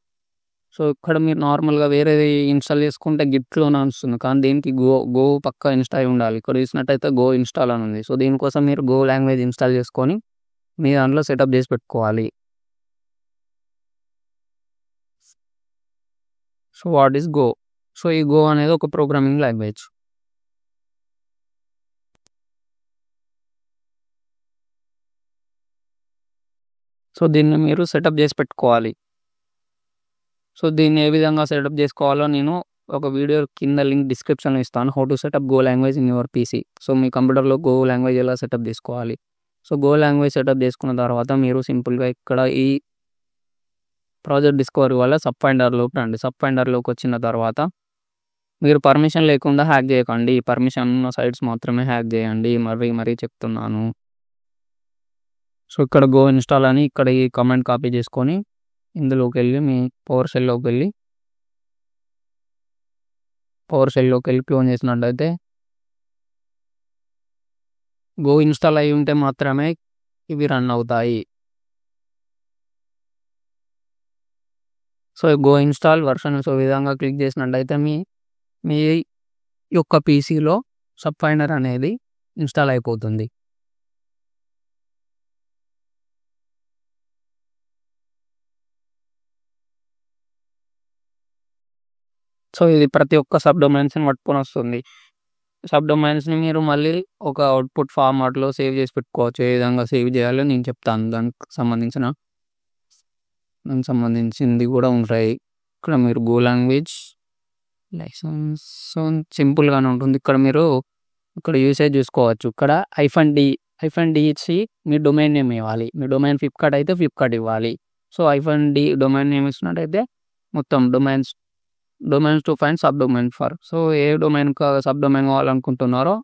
సో, ఇక్కడ మీరు నార్మల్‌గా వేరేది ఇన్‌స్టాల్ చేసుకుంటే గిట్‌లో నడుస్తుంది. కానీ దీనికి గో పక్కా ఇన్‌స్టాల్ అయ్యి ఉండాలి. ఇక్కడ చూసినట్టయితే గో ఇన్‌స్టాల్ అని ఉంది. సో, దీనికోసం మీరు గో లాంగ్వేజ్ ఇన్‌స్టాల్ చేసుకొని మీ దాంట్లో సెటప్ చేసి పెట్టుకోవాలి. So, what is go? So, ఈ గో అనేది ఒక ప్రోగ్రామింగ్ లాంగ్వేజ్. సో, దీన్ని మీరు సెటప్ చేసి పెట్టుకోవాలి. సో, దీన్ని ఏ విధంగా సెటప్ చేసుకోవాలో నేను ఒక వీడియో కింద లింక్ డిస్క్రిప్షన్‌లో ఇస్తాను. How to setup go language in your PC. So, మీ కంప్యూటర్‌లో గో లాంగ్వేజ్ ఎలా సెటప్ చేసుకోవాలి. సో, గో లాంగ్వేజ్ సెటప్ చేసుకున్న తర్వాత మీరు సింపుల్‌గా ఇక్కడ ఈ ప్రాజెక్ట్ డిస్కవరీ వల్ల సబ్ ఫైండర్‌లోకి రండి. సబ్ ఫైండర్‌లోకి వచ్చిన తర్వాత మీరు పర్మిషన్ లేకుండా హ్యాక్ చేయకండి. పర్మిషన్ ఉన్న సైట్స్ మాత్రమే హ్యాక్ చేయండి. మరీ చెప్తున్నాను. సో ఇక్కడ గో ఇన్స్టాల్ అని ఇక్కడ ఈ కమాండ్ కాపీ చేసుకొని ఇందులోకి వెళ్ళి మీ పవర్ షెల్లోకి వెళ్ళి క్లోన్ చేసినట్టయితే గో ఇన్స్టాల్ అయి ఉంటే మాత్రమే ఇవి రన్ అవుతాయి. So go install version so విధంగా క్లిక్ చేసినట్టయితే మీ యొక్క పీసీలో సబ్ ఫైండర్ అనేది ఇన్స్టాల్ అయిపోతుంది. సో ఇది ప్రతి ఒక్క సబ్ డొమైన్స్ని పట్టుకొని వస్తుంది. సబ్ డొమైన్స్ని మీరు మళ్ళీ ఒక అవుట్పుట్ ఫార్మాట్లో సేవ్ చేసి పెట్టుకోవచ్చు. ఏ విధంగా సేవ్ చేయాలో నేను చెప్తాను. దానికి సంబంధించింది కూడా ఉంటాయి. ఇక్కడ మీరు గో లాంగ్వేజ్ లైసెన్స్ సింపుల్గానే ఉంటుంది. ఇక్కడ మీరు యూసేజ్ చూసుకోవచ్చు. ఇక్కడ -d ఇచ్చి మీ డొమైన్ నేమ్ ఇవ్వాలి. మీ డొమైన్ ఫ్లిప్కార్ట్ అయితే ఫ్లిప్కార్ట్ ఇవ్వాలి. సో -d డొమైన్ నేమ్ ఇచ్చినట్టయితే మొత్తం domains to find sub domain for. So ఏ డొమైన్ సబ్ డొమైన్ కావాలనుకుంటున్నారో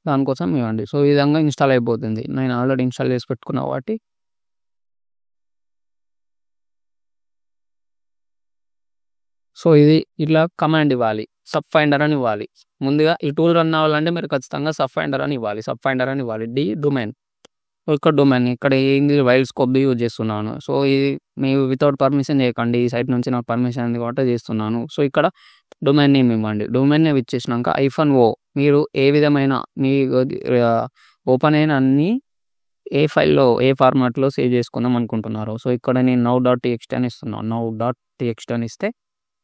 దానికోసం ఇవ్వండి. సో ఈ విధంగా ఇన్స్టాల్ అయిపోతుంది. నేను ఆల్రెడీ ఇన్స్టాల్ చేసి పెట్టుకున్నా కాబట్టి సో ఇది ఇట్లా కమాండ్ ఇవ్వాలి. సబ్ ఫైండర్ అని ఇవ్వాలి. ముందుగా ఈ టూల్ రన్ అవ్వాలంటే మీరు ఖచ్చితంగా సబ్ ఫైండర్ అని ఇవ్వాలి. D domain. ఇక్కడ డొమైన్ ఇక్కడ ఏంది వైల్డ్ స్కోప్ యూజ్ చేస్తున్నాను. సో ఇది మీరు వితౌట్ పర్మిషన్ చేయకండి. ఈ సైట్ నుంచి నాకు పర్మిషన్ ఉంది కాబట్టి చేస్తున్నాను. సో ఇక్కడ డొమైన్ నేమ్ ఇవ్వండి. డొమైన్ నేమ్ ఇచ్చేసినాక -o మీరు ఏ విధమైన మీ ఓపెన్ అయిన అన్ని ఏ ఫైల్లో ఏ ఫార్మాట్లో సేవ్ చేసుకుందాం అనుకుంటున్నారు. సో ఇక్కడ నేను now.txt అని ఇస్తున్నాను. now.txt అని ఇస్తే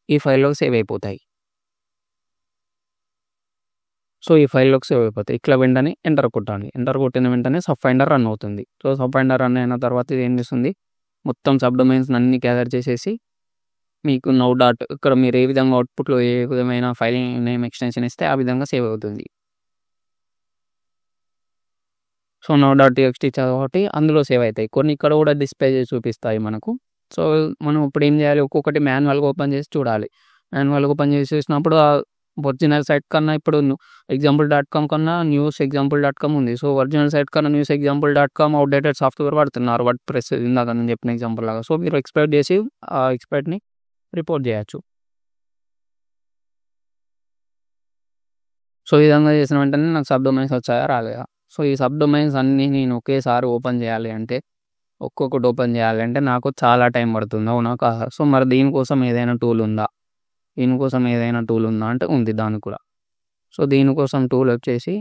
ఈ ఫైల్లోకి సేవ్ అయిపోతాయి. సో ఈ ఫైల్లోకి సేవ్ అయిపోతాయి. ఇట్లా వెంటనే ఎంటర్ కొట్టండి. ఎంటర్ కొట్టిన వెంటనే సబ్ ఫైండర్ రన్ అవుతుంది. సో సబ్ ఫైండర్ రన్ అయిన తర్వాత ఇది ఏం చేస్తుంది, మొత్తం సబ్ డొమైన్స్ అన్ని గ్యాదర్ చేసేసి మీకు ఇక్కడ మీరు ఏ విధంగా అవుట్పుట్లో ఏ విధమైన ఫైల్ నేమ్ ఎక్స్టెన్షన్ ఇస్తే ఆ విధంగా సేవ్ అవుతుంది. సో now.txt కాబట్టి అందులో సేవ్ అవుతాయి. కొన్ని ఇక్కడ కూడా డిస్ప్లే చేసి చూపిస్తాయి మనకు. సో మనం ఇప్పుడు ఏం చేయాలి, ఒక్కొక్కటి మాన్యువల్గా ఓపెన్ చేసి చూడాలి. మాన్యువల్గా ఓపెన్ చేసేసినప్పుడు ఒరిజినల్ సైట్ కన్నా ఇప్పుడు example.com కన్నా newsexample.com ఉంది. సో ఒరిజినల్ సైట్ కన్నా newsexample.com అవుట్డేటెడ్ సాఫ్ట్వేర్ వాడుతున్నారు. వర్డ్‌ప్రెస్ ఇందాక నేను చెప్పిన ఎగ్జాంపుల్ లాగా. సో మీరు ఎక్స్పెక్ట్ చేసి ఆ ఎక్స్పర్ట్ని రిపోర్ట్ చేయొచ్చు. సో ఈ విధంగా చేసిన వెంటనే నాకు సబ్ డొమైన్స్ వచ్చాయా రాలేదా. సో ఈ సబ్ డొమైన్స్ అన్నీ నేను ఒకేసారి ఓపెన్ చేయాలి అంటే ఒక్కొక్కటి ఓపెన్ చేయాలంటే నాకు చాలా టైం పడుతుంది. అవునా కాదా. సో మరి దీనికోసం ఏదైనా టూల్ ఉందా అంటే ఉంది దానికి కూడా. సో దీనికోసం టూల్ వచ్చేసి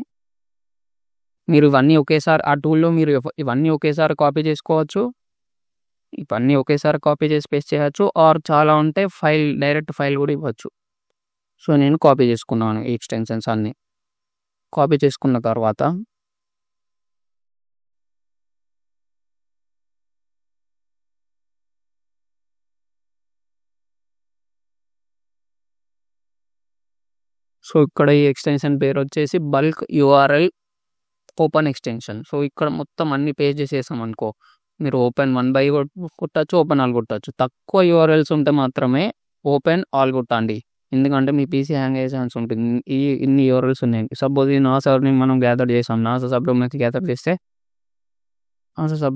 మీరు ఇవన్నీ ఒకేసారి ఆ టూల్లో మీరు ఇవన్నీ ఒకేసారి కాపీ చేసుకోవచ్చు. ఇవన్నీ ఒకేసారి కాపీ చేసి పేస్ట్ చేయవచ్చు. ఆర్ చాలా ఉంటే డైరెక్ట్ ఫైల్ కూడా ఇవ్వచ్చు. సో నేను కాపీ చేసుకున్నాను ఈ ఎక్స్టెన్షన్స్ అన్నీ. కాపీ చేసుకున్న తర్వాత సో ఇక్కడ ఈ ఎక్స్టెన్షన్ పేరు వచ్చేసి bulk URL open extension. So ఇక్కడ మొత్తం అన్ని పేజ్ చేసేసాం అనుకో, మీరు ఓపెన్ 1 by కొట్టచ్చు, ఓపెన్ ఆల్ కొట్టచ్చు. తక్కువ URLs ఉంటే మాత్రమే ఓపెన్ ఆల్ కొట్టండి. ఎందుకంటే మీ పీసీ హ్యాంగ్ అయ్యే ఛాన్స్ ఉంటుంది. ఇన్ని URLs ఉన్నాయి. సపోజ్ ఈ నాసా సర్వర్ని మనం గ్యాదర్ చేసాం. నాసా సబ్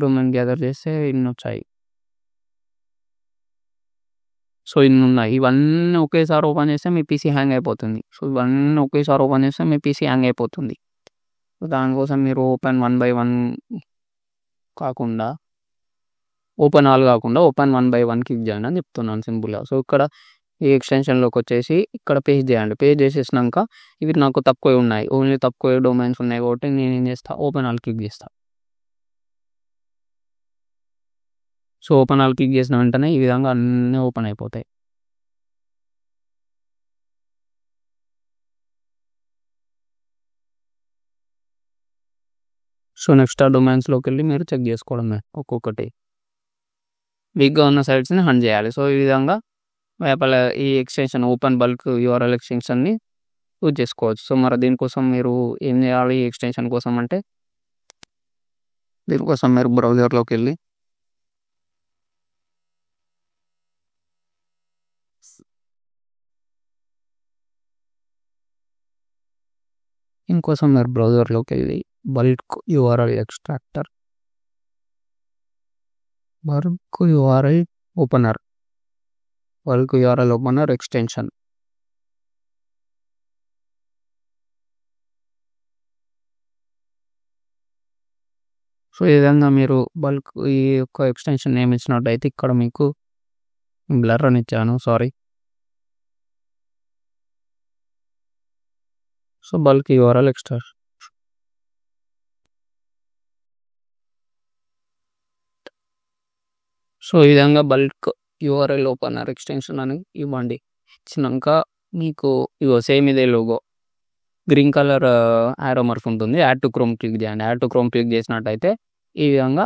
డొమైన్ గ్యాదర్ చేస్తే ఇన్ని వచ్చాయి. సో ఇన్ని ఉన్నాయి. ఇవన్నీ ఒకేసారి ఓపెన్ చేస్తే మీ పీసీ హ్యాంగ్ అయిపోతుంది. సో ఇవన్నీ ఒకేసారి ఓపెన్ చేస్తే మీ పీసీ హ్యాంగ్ అయిపోతుంది. సో దానికోసం మీరు ఓపెన్ 1 by 1 కాకుండా ఓపెన్ ఆల్ కాకుండా ఓపెన్ 1 by 1 క్లిక్ చేయండి అని చెప్తున్నాను సింపుల్గా. సో ఇక్కడ ఈ ఎక్స్టెన్షన్లోకి వచ్చేసి ఇక్కడ పేస్ట్ చేయండి. పేస్ట్ చేసేసినాక ఇవి నాకు తక్కువ ఉన్నాయి, ఓన్లీ తక్కువ డొమైన్స్ ఉన్నాయి కాబట్టి నేను ఏం చేస్తాను, ఓపెన్ ఆల్ క్లిక్ చేస్తాను. సో ఓపెన్ ఆల్ క్లిక్ చేసిన వెంటనే ఈ విధంగా అన్నీ ఓపెన్ అయిపోతాయి. సో నెక్స్ట్ ఆ డొమైన్స్లోకి వెళ్ళి మీరు చెక్ చేసుకోవడమే ఒక్కొక్కటి. వీక్గా ఉన్న సైట్స్ని హండ్ చేయాలి. సో ఈ విధంగా వేపల ఈ ఎక్స్టెన్షన్ ఓపెన్ బల్క్ URL ఎక్స్టెన్షన్ని యూజ్ చేసుకోవచ్చు. సో మరి దీనికోసం మీరు ఏం చేయాలి, ఈ ఎక్స్టెన్షన్ కోసం అంటే దీనికోసం మీరు బ్రౌజర్లోకి వెళ్ళి ఇంకోసం మీరు బ్రౌజర్లోకి వెళ్ళి bulk URL extractor, bulk URL opener, bulk URL opener extension. So ఈ విధంగా మీరు బల్క్ ఈ యొక్క ఎక్స్టెన్షన్ నేమ్ ఇచ్చినట్టయితే ఇక్కడ మీకు బ్లర్ అని ఇచ్చాను, sorry. So bulk URL extraction. So ఈ విధంగా బల్క్ యూఆర్ఎల్ ఓపెనర్ ఎక్స్టెన్షన్ అని ఇవ్వండి. ఇచ్చినాక మీకు ఇగో సేమ్ ఇదే logo green colour arrow mark ఉంటుంది. యాడ్ టు క్రోమ్ క్లిక్ చేయండి. యాడ్ టు క్రోమ్ క్లిక్ చేసినట్టయితే ఈ విధంగా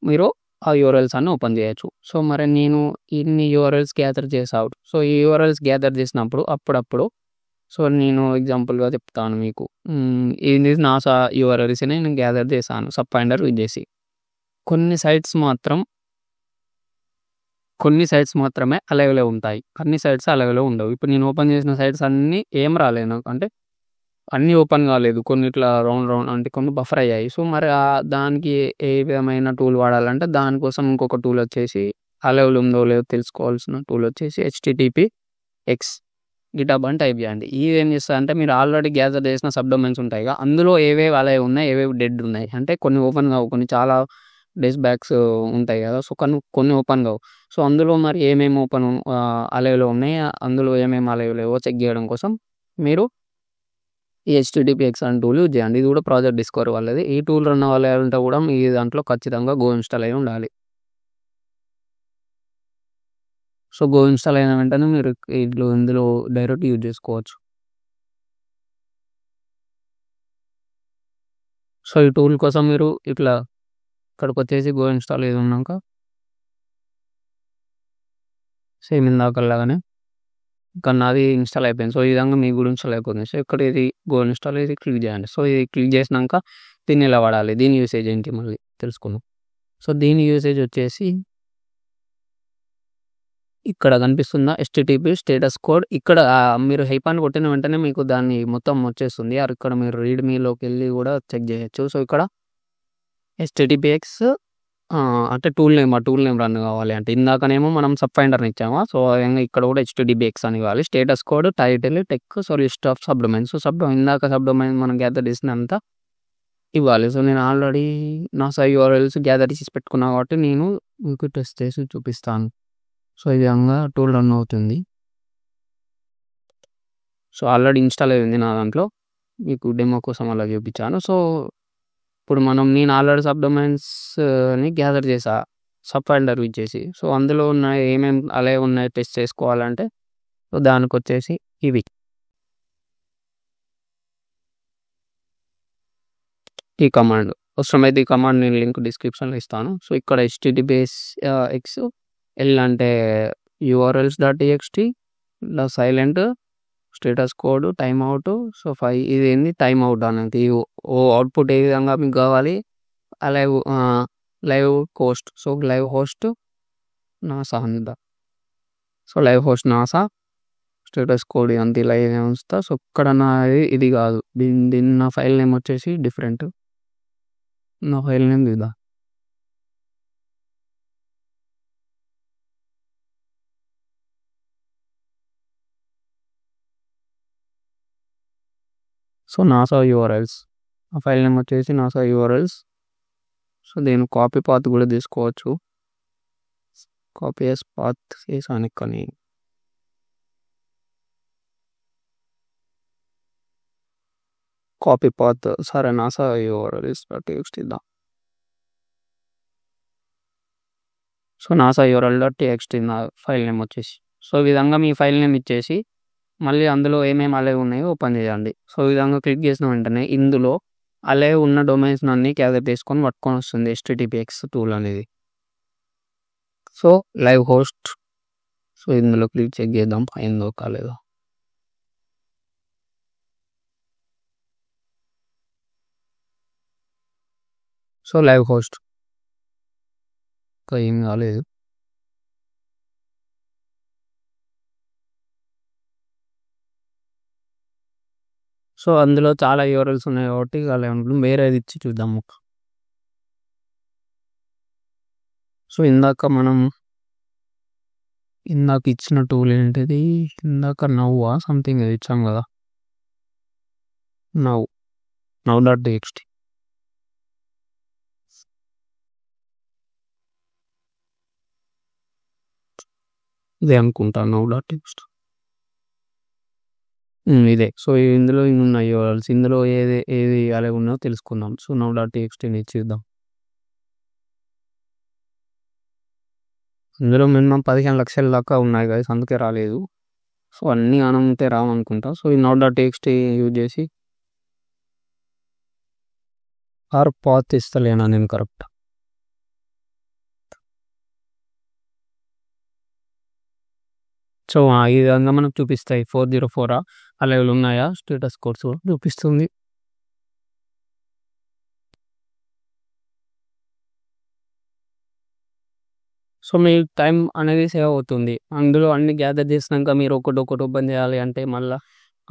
మీరు ఆ యూఆర్ఎల్స్ అన్ని ఓపెన్ చేయొచ్చు. సో మరి నేను ఇన్ని యూఆర్ఎల్స్ గ్యాదర్ చేసావు. సో ఈ యూఆర్ఎల్స్ గ్యాదర్ చేసినప్పుడు అప్పుడప్పుడు సో నేను ఎగ్జాంపుల్గా చెప్తాను మీకు. ఇది నాసా యూఆర్ఎల్స్ నేను గ్యాదర్ చేశాను సబ్ ఫైండర్ యూజ్ చేసి. కొన్ని సైట్స్ మాత్రమే అలాగేలో ఉంటాయి, అన్ని సైట్స్ అలాగేలో ఉండవు. ఇప్పుడు నేను ఓపెన్ చేసిన సైట్స్ అన్నీ ఏం రాలేదు నాకు, అంటే అన్నీ ఓపెన్ కాలేదు. కొన్ని ఇట్లా రౌండ్ అంటే కొన్ని బఫర్ అయ్యాయి. సో మరి దానికి ఏ విధమైన టూల్ వాడాలంటే దానికోసం ఇంకొక టూల్ వచ్చేసి అలాగేలో ఉందో లేదో తెలుసుకోవాల్సిన టూల్ వచ్చేసి HTTPX గిటబ్ అని టైప్ చేయండి. ఇది ఏం చేస్తుంది అంటే మీరు ఆల్రెడీ గ్యాదర్ చేసిన సబ్ డొమైన్స్ ఉంటాయి, అందులో ఏవేవి అలాగే ఉన్నాయి, ఏవేవి డెడ్ ఉన్నాయి, అంటే కొన్ని ఓపెన్ కావు, కొన్ని చాలా డేస్ బ్యాక్స్ ఉంటాయి కదా. సో కొన్ని ఓపెన్ కావు. సో అందులో మరి ఏమేమి ఓపెన్ అలాగేలో ఉన్నాయి, అందులో ఏమేమి అలాగే లేవో చెక్ చేయడం కోసం మీరు ఈ HTTPX అనే టూల్ యూజ్ చేయండి. ఇది కూడా ప్రాజెక్ట్ డిస్కవర్ వాళ్ళది. ఈ టూల్ రన్ అవ్వాలంటే కూడా మీ దాంట్లో ఖచ్చితంగా గో ఇన్స్టాల్ అయి ఉండాలి. సో గో ఇన్స్టాల్ అయిన వెంటనే మీరు ఇందులో డైరెక్ట్ యూజ్ చేసుకోవచ్చు. సో ఈ టూల్ కోసం మీరు ఇట్లా ఇక్కడికి వచ్చేసి గో ఇన్స్టాల్ ఇది ఉన్నాక సేమ్ ఇందాకలాగానే ఇక్కడ నాది ఇన్స్టాల్ అయిపోయింది. సో ఈ విధంగా మీకు కూడా ఇన్స్టాల్ అయిపోతుంది. సో ఇక్కడ ఇది గో ఇన్స్టాల్ ఇది క్లిక్ చేయండి. సో ఇది క్లిక్ చేసినాక దీన్ని ఎలా వాడాలి, దీని యూసేజ్ ఏంటి మళ్ళీ తెలుసుకుందాం. సో దీని యూసేజ్ వచ్చేసి ఇక్కడ కనిపిస్తున్న HTTP స్టేటస్ కోడ్, ఇక్కడ మీరు హైపాన్ కొట్టిన వెంటనే మీకు దాన్ని మొత్తం వచ్చేస్తుంది. ఇక్కడ మీరు రీడ్ మీలోకి వెళ్ళి కూడా చెక్ చేయొచ్చు. సో ఇక్కడ HTTPX అంటే టూల్ నేమ్ రన్ కావాలి అంటే ఇందాకనేమో మనం సబ్ ఫైండర్ని ఇచ్చామా. సో ఇక్కడ కూడా HTTPX అని ఇవ్వాలి. Status code, title, tech, so list of sub domains. So ఇందాక సబ్ డొమైన్ మనం గ్యాదర్ చేసినంత ఇవ్వాలి. సో నేను ఆల్రెడీ నాసా యూఆర్ఎల్స్ గ్యాదర్ చేసి పెట్టుకున్నా కాబట్టి నేను మీకు టెస్ట్ చేసి చూపిస్తాను. సో ఈ విధంగా టూల్ రన్ అవుతుంది. సో ఆల్రెడీ ఇన్స్టాల్ అయ్యింది నా దాంట్లో, మీకు డెమో కోసం అలా చూపించాను. సో ఇప్పుడు నేను ఆల్రెడీ సబ్ డొమైన్స్ని గ్యాదర్ చేసా సబ్ ఫైండర్ యూజ్ చేసి. సో అందులో ఉన్న ఏమేమి అలాగే ఉన్నాయి టెస్ట్ చేసుకోవాలంటే సో దానికి వచ్చేసి ఇవి ఈ కమాండ్ అవసరమైతే ఈ కమాండ్ నేను లింక్ డిస్క్రిప్షన్లో ఇస్తాను. సో ఇక్కడ HTTPX L అంటే urls.txt, ఇలా silent, status code, time out. So ఇది ఏంది టైమ్ అవుట్ అనేది అవుట్పుట్ ఏ విధంగా మీకు కావాలి, live host. So live host NASA అంతా. So live host NASA, status code అంత ఇలా ఉంచుతా. సో ఇక్కడ ఇది కాదు, దీని నా ఫైల్ నేమ్ వచ్చేసి డిఫరెంట్. నా ఫైల్ నేమ్ ఇదా. సో నాసా యూఆర్ఎల్స్, ఆ ఫైల్ నేమ్ వచ్చేసి నాసా యూఆర్ఎల్స్. సో దీని కాపీ పాత్ కూడా తీసుకోవచ్చు. కాపీ పాత్ చేసాను కానీ కాపీ పాత్ సరే నాసా యూఆర్ఎల్స్.txt ఇద్దాం. సో నాసా యూఆర్ఎల్.txt నా ఫైల్ నేమ్ వచ్చేసి. సో ఈ విధంగా మీ ఫైల్ నేమ్ ఇచ్చేసి మళ్ళీ అందులో ఏమేమి అలాగే ఉన్నాయో ఓపెన్ చేయండి. సో ఈ విధంగా క్లిక్ చేసిన వెంటనే ఇందులో అలాగే ఉన్న డొమైన్స్ అన్ని గ్యాదర్ చేసుకొని పట్టుకొని వస్తుంది HTTPX టూల్ అనేది. సో లైవ్ హోస్ట్, సో ఇందులో క్లిక్ చెక్ చేద్దాం అయిందో కాలేదో. సో లైవ్ హోస్ట్ ఇంకా ఏం కాలేదు. సో అందులో చాలా యూఆర్ఎల్స్ ఉన్నాయి కాబట్టి అలా వేరేది ఇచ్చి చూద్దాం. సో ఇందాక ఇచ్చిన టూల్ ఏంటిది, ఇందాక నవ్వా సంథింగ్ అది ఇచ్చాం కదా, now.txt ఇదే అనుకుంటా now.txt ఇదే. సో ఇందులో ఉన్నాయి యూఆర్ఎల్స్, ఇందులో ఏది అలాగే ఉన్నాయో తెలుసుకుందాం. సో now.txt ఇచ్చేద్దాం. ఇందులో మినిమం 15 లక్షల దాకా ఉన్నాయి కదా, అందుకే రాలేదు. సో అన్నీ ఉంటే రావనుకుంటా. సో ఈ now.txt యూజ్ చేసి పాత్ ఇస్తలేనా నేను కరెక్ట్. సో ఈ విధంగా మనకు చూపిస్తాయి 404 ఆ లెవెల్ ఉన్నాయా స్టేటస్ కోడ్స్ చూపిస్తుంది. సో మీ టైం అనేది సేవ్ అవుతుంది. అందులో అన్ని గ్యాదర్ చేసినాక మీరు ఒకటి ఓపెన్ చేయాలి అంటే మళ్ళీ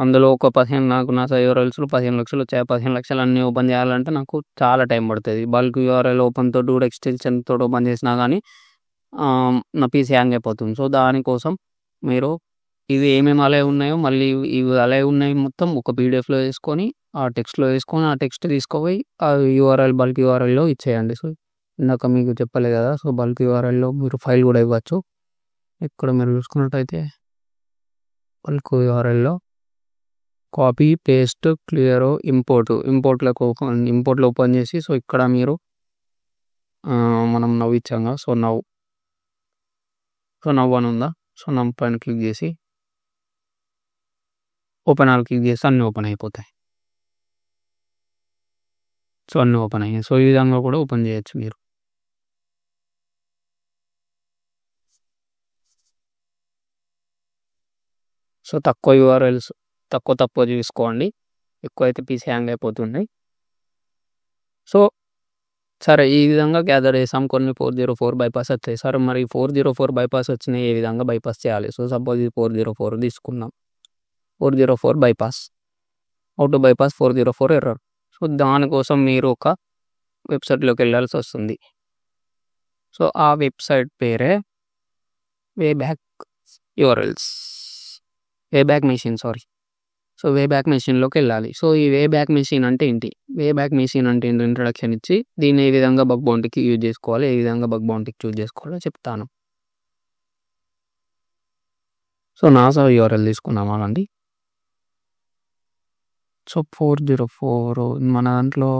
అందులో ఒక 15 నాకు నా యూఆర్ఎల్స్లో 15 లక్షలు వచ్చాయి. 15 లక్షలు అన్నీ ఓపెన్ చేయాలంటే నాకు చాలా టైం పడుతుంది. బల్క్ యూఆర్ఎల్ ఓపెన్ తోటి కూడా ఎక్స్టెన్షన్ తోటి ఓపెన్ చేసినా కానీ నా పీసీ హ్యాంగ్ అయిపోతుంది. సో దానికోసం మీరు ఇవి ఏమేమి అలాగే ఉన్నాయో మళ్ళీ ఇవి అలాగే ఉన్నాయి మొత్తం ఒక పీడిఎఫ్లో వేసుకొని ఆ టెక్స్ట్లో వేసుకొని ఆ టెక్స్ట్ తీసుకుపోయి ఆ బల్క్ యూఆర్ఎల్లో ఇచ్చేయండి. సో ఇందాక మీకు చెప్పలే కదా, సో బల్క్ యూఆర్ఎల్లో మీరు ఫైల్ కూడా ఇవ్వచ్చు. ఇక్కడ మీరు చూసుకున్నట్టయితే బల్క్ యూఆర్ఎల్లో కాపీ పేస్ట్ క్లియర్ ఇంపోర్ట్లో ఓపెన్ చేసి, సో ఇక్కడ మీరు మనం నవ్వు ఇచ్చాం. సో నవ్వు అని ఉందా, సో నవ్వు పైన క్లిక్ చేసి ఓపెన్ క్లిక్ చేస్తే అన్నీ ఓపెన్ అయిపోతాయి. సో అన్నీ ఓపెన్ అయ్యాయి. సో ఈ విధంగా కూడా ఓపెన్ చేయొచ్చు మీరు. సో తక్కువ యూఆర్ఎల్స్ తక్కువ చూసుకోండి, ఎక్కువ అయితే పీసీ హ్యాంగ్ అయిపోతుంది. సో సరే, ఈ విధంగా గ్యాదర్ చేసాం. కొన్ని 404 బైపాస్ వచ్చాయి. సరే మరి 404 బైపాస్ వచ్చినాయి, ఏ విధంగా బైపాస్ చేయాలి? సో సపోజ్ ఇది 404 తీసుకుందాం. 404 bypass, how to bypass 404 error. So దానికోసం మీరు ఒక వెబ్సైట్లోకి వెళ్ళాల్సి వస్తుంది. సో ఆ వెబ్సైట్ పేరే వేబ్యాక్ మెషిన్. సో వేబ్యాక్ మెషిన్లోకి వెళ్ళాలి. సో ఈ వేబ్యాక్ మెషిన్ అంటే ఏంటి, ఇంట్రడక్షన్ ఇచ్చి దీన్ని ఏ విధంగా బగ్ బౌంటీకి యూజ్ చేసుకోవాలి, ఏ విధంగా బగ్ బౌంటీకి చూజ్ చేసుకోవాలో చెప్తాను. సో నాసా యూఆర్ఎల్ తీసుకున్నామా అండి. సో 404 మన దాంట్లో,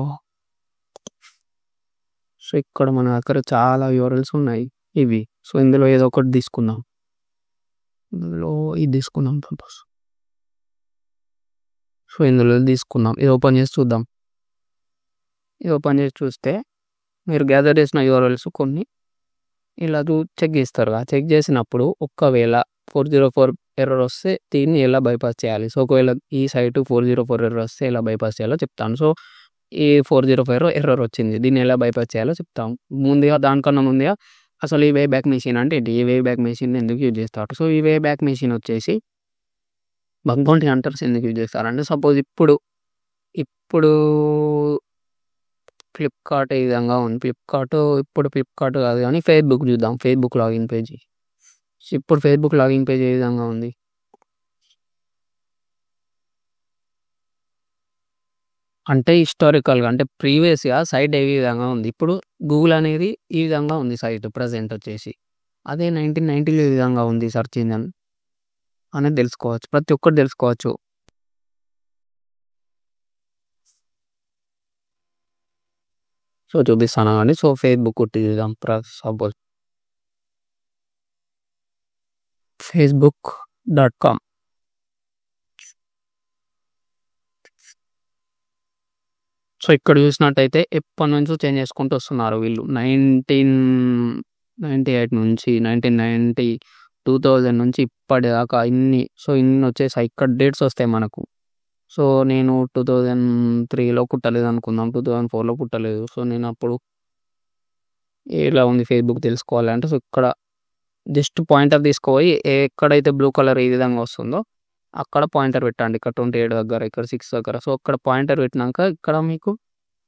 సో ఇక్కడ మన దగ్గర చాలా యూఆర్ఎల్స్ ఉన్నాయి ఇవి. సో ఇందులో ఏదో ఒకటి తీసుకుందాం. ఇందులో ఇది తీసుకుందాం పర్పస్. సో ఇందులో తీసుకుందాం, ఇది ఓపెన్ చేసి చూద్దాం. ఇది ఓపెన్ చేసి చూస్తే మీరు గ్యాదర్ చేసిన యూఆర్ఎల్స్ కొన్ని ఇలా చెక్ చేస్తారు. చెక్ చేసినప్పుడు ఒకవేళ 404 ఎర్రర్ వస్తే దీన్ని ఎలా బైపాస్ చేయాలి. సో ఒకవేళ ఈ సైట్ 404 ఎర్రర్ వస్తే ఎలా బైపాస్ చేయాలో చెప్తాను. సో ఈ 404 ఎర్రర్ వచ్చింది, దీన్ని ఎలా బైపాస్ చేయాలో చెప్తాం. దానికన్నా ముందుగా అసలు ఈ వేబ్యాక్ మెషిన్ అంటే ఏంటి, ఈ వేబ్యాక్ మెషిన్ ఎందుకు యూజ్ చేస్తారు? సో ఈ వేబ్యాక్ మెషిన్ వచ్చేసి బగ్ బౌంటీ హంటర్స్ ఎందుకు యూజ్ చేస్తారంటే, సపోజ్ ఇప్పుడు ఫ్లిప్కార్ట్ ఈ విధంగా ఉంది. ఫ్లిప్కార్ట్ కాదు కానీ ఫేస్బుక్ చూద్దాం. ఫేస్బుక్ లాగిన్ పేజీ, ఇప్పుడు ఫేస్బుక్ లాగిన్ పేజ్ ఏ విధంగా ఉంది అంటే హిస్టారికల్గా, అంటే ప్రీవియస్గా సైట్ ఏ విధంగా ఉంది. ఇప్పుడు గూగుల్ అనేది ఈ విధంగా ఉంది సైట్ ప్రజెంట్ వచ్చేసి. అదే 1990లో ఈ విధంగా ఉంది సెర్చ్ ఇంజన్ అనేది తెలుసుకోవచ్చు, ప్రతి ఒక్కటి తెలుసుకోవచ్చు. సో చూపిస్తాను కానీ, సో ఫేస్బుక్ కొట్టి చూద్దాం. Suppose facebook.com. సో ఇక్కడ చూసినట్టయితే ఎప్పటి నుంచో చేంజ్ చేసుకుంటూ వస్తున్నారు వీళ్ళు. 1998 నుంచి 1990 2000 నుంచి ఇప్పటిదాకా ఇన్ని వచ్చేసాయి. ఇక్కడ డేట్స్ వస్తాయి మనకు. సో నేను 2003లో పుట్టలేదు అనుకుందాం, 2004లో పుట్టలేదు. సో నేను అప్పుడు ఎలా ఉంది ఫేస్బుక్ తెలుసుకోవాలంటే, సో ఇక్కడ జస్ట్ పాయింటర్ తీసుకుపోయి ఎక్కడైతే బ్లూ కలర్ ఈ విధంగా వస్తుందో అక్కడ పాయింటర్ పెట్టండి. ఇక్కడ 28 దగ్గర, ఇక్కడ 6 దగ్గర. సో, అక్కడ పాయింటర్ పెట్టినాక ఇక్కడ మీకు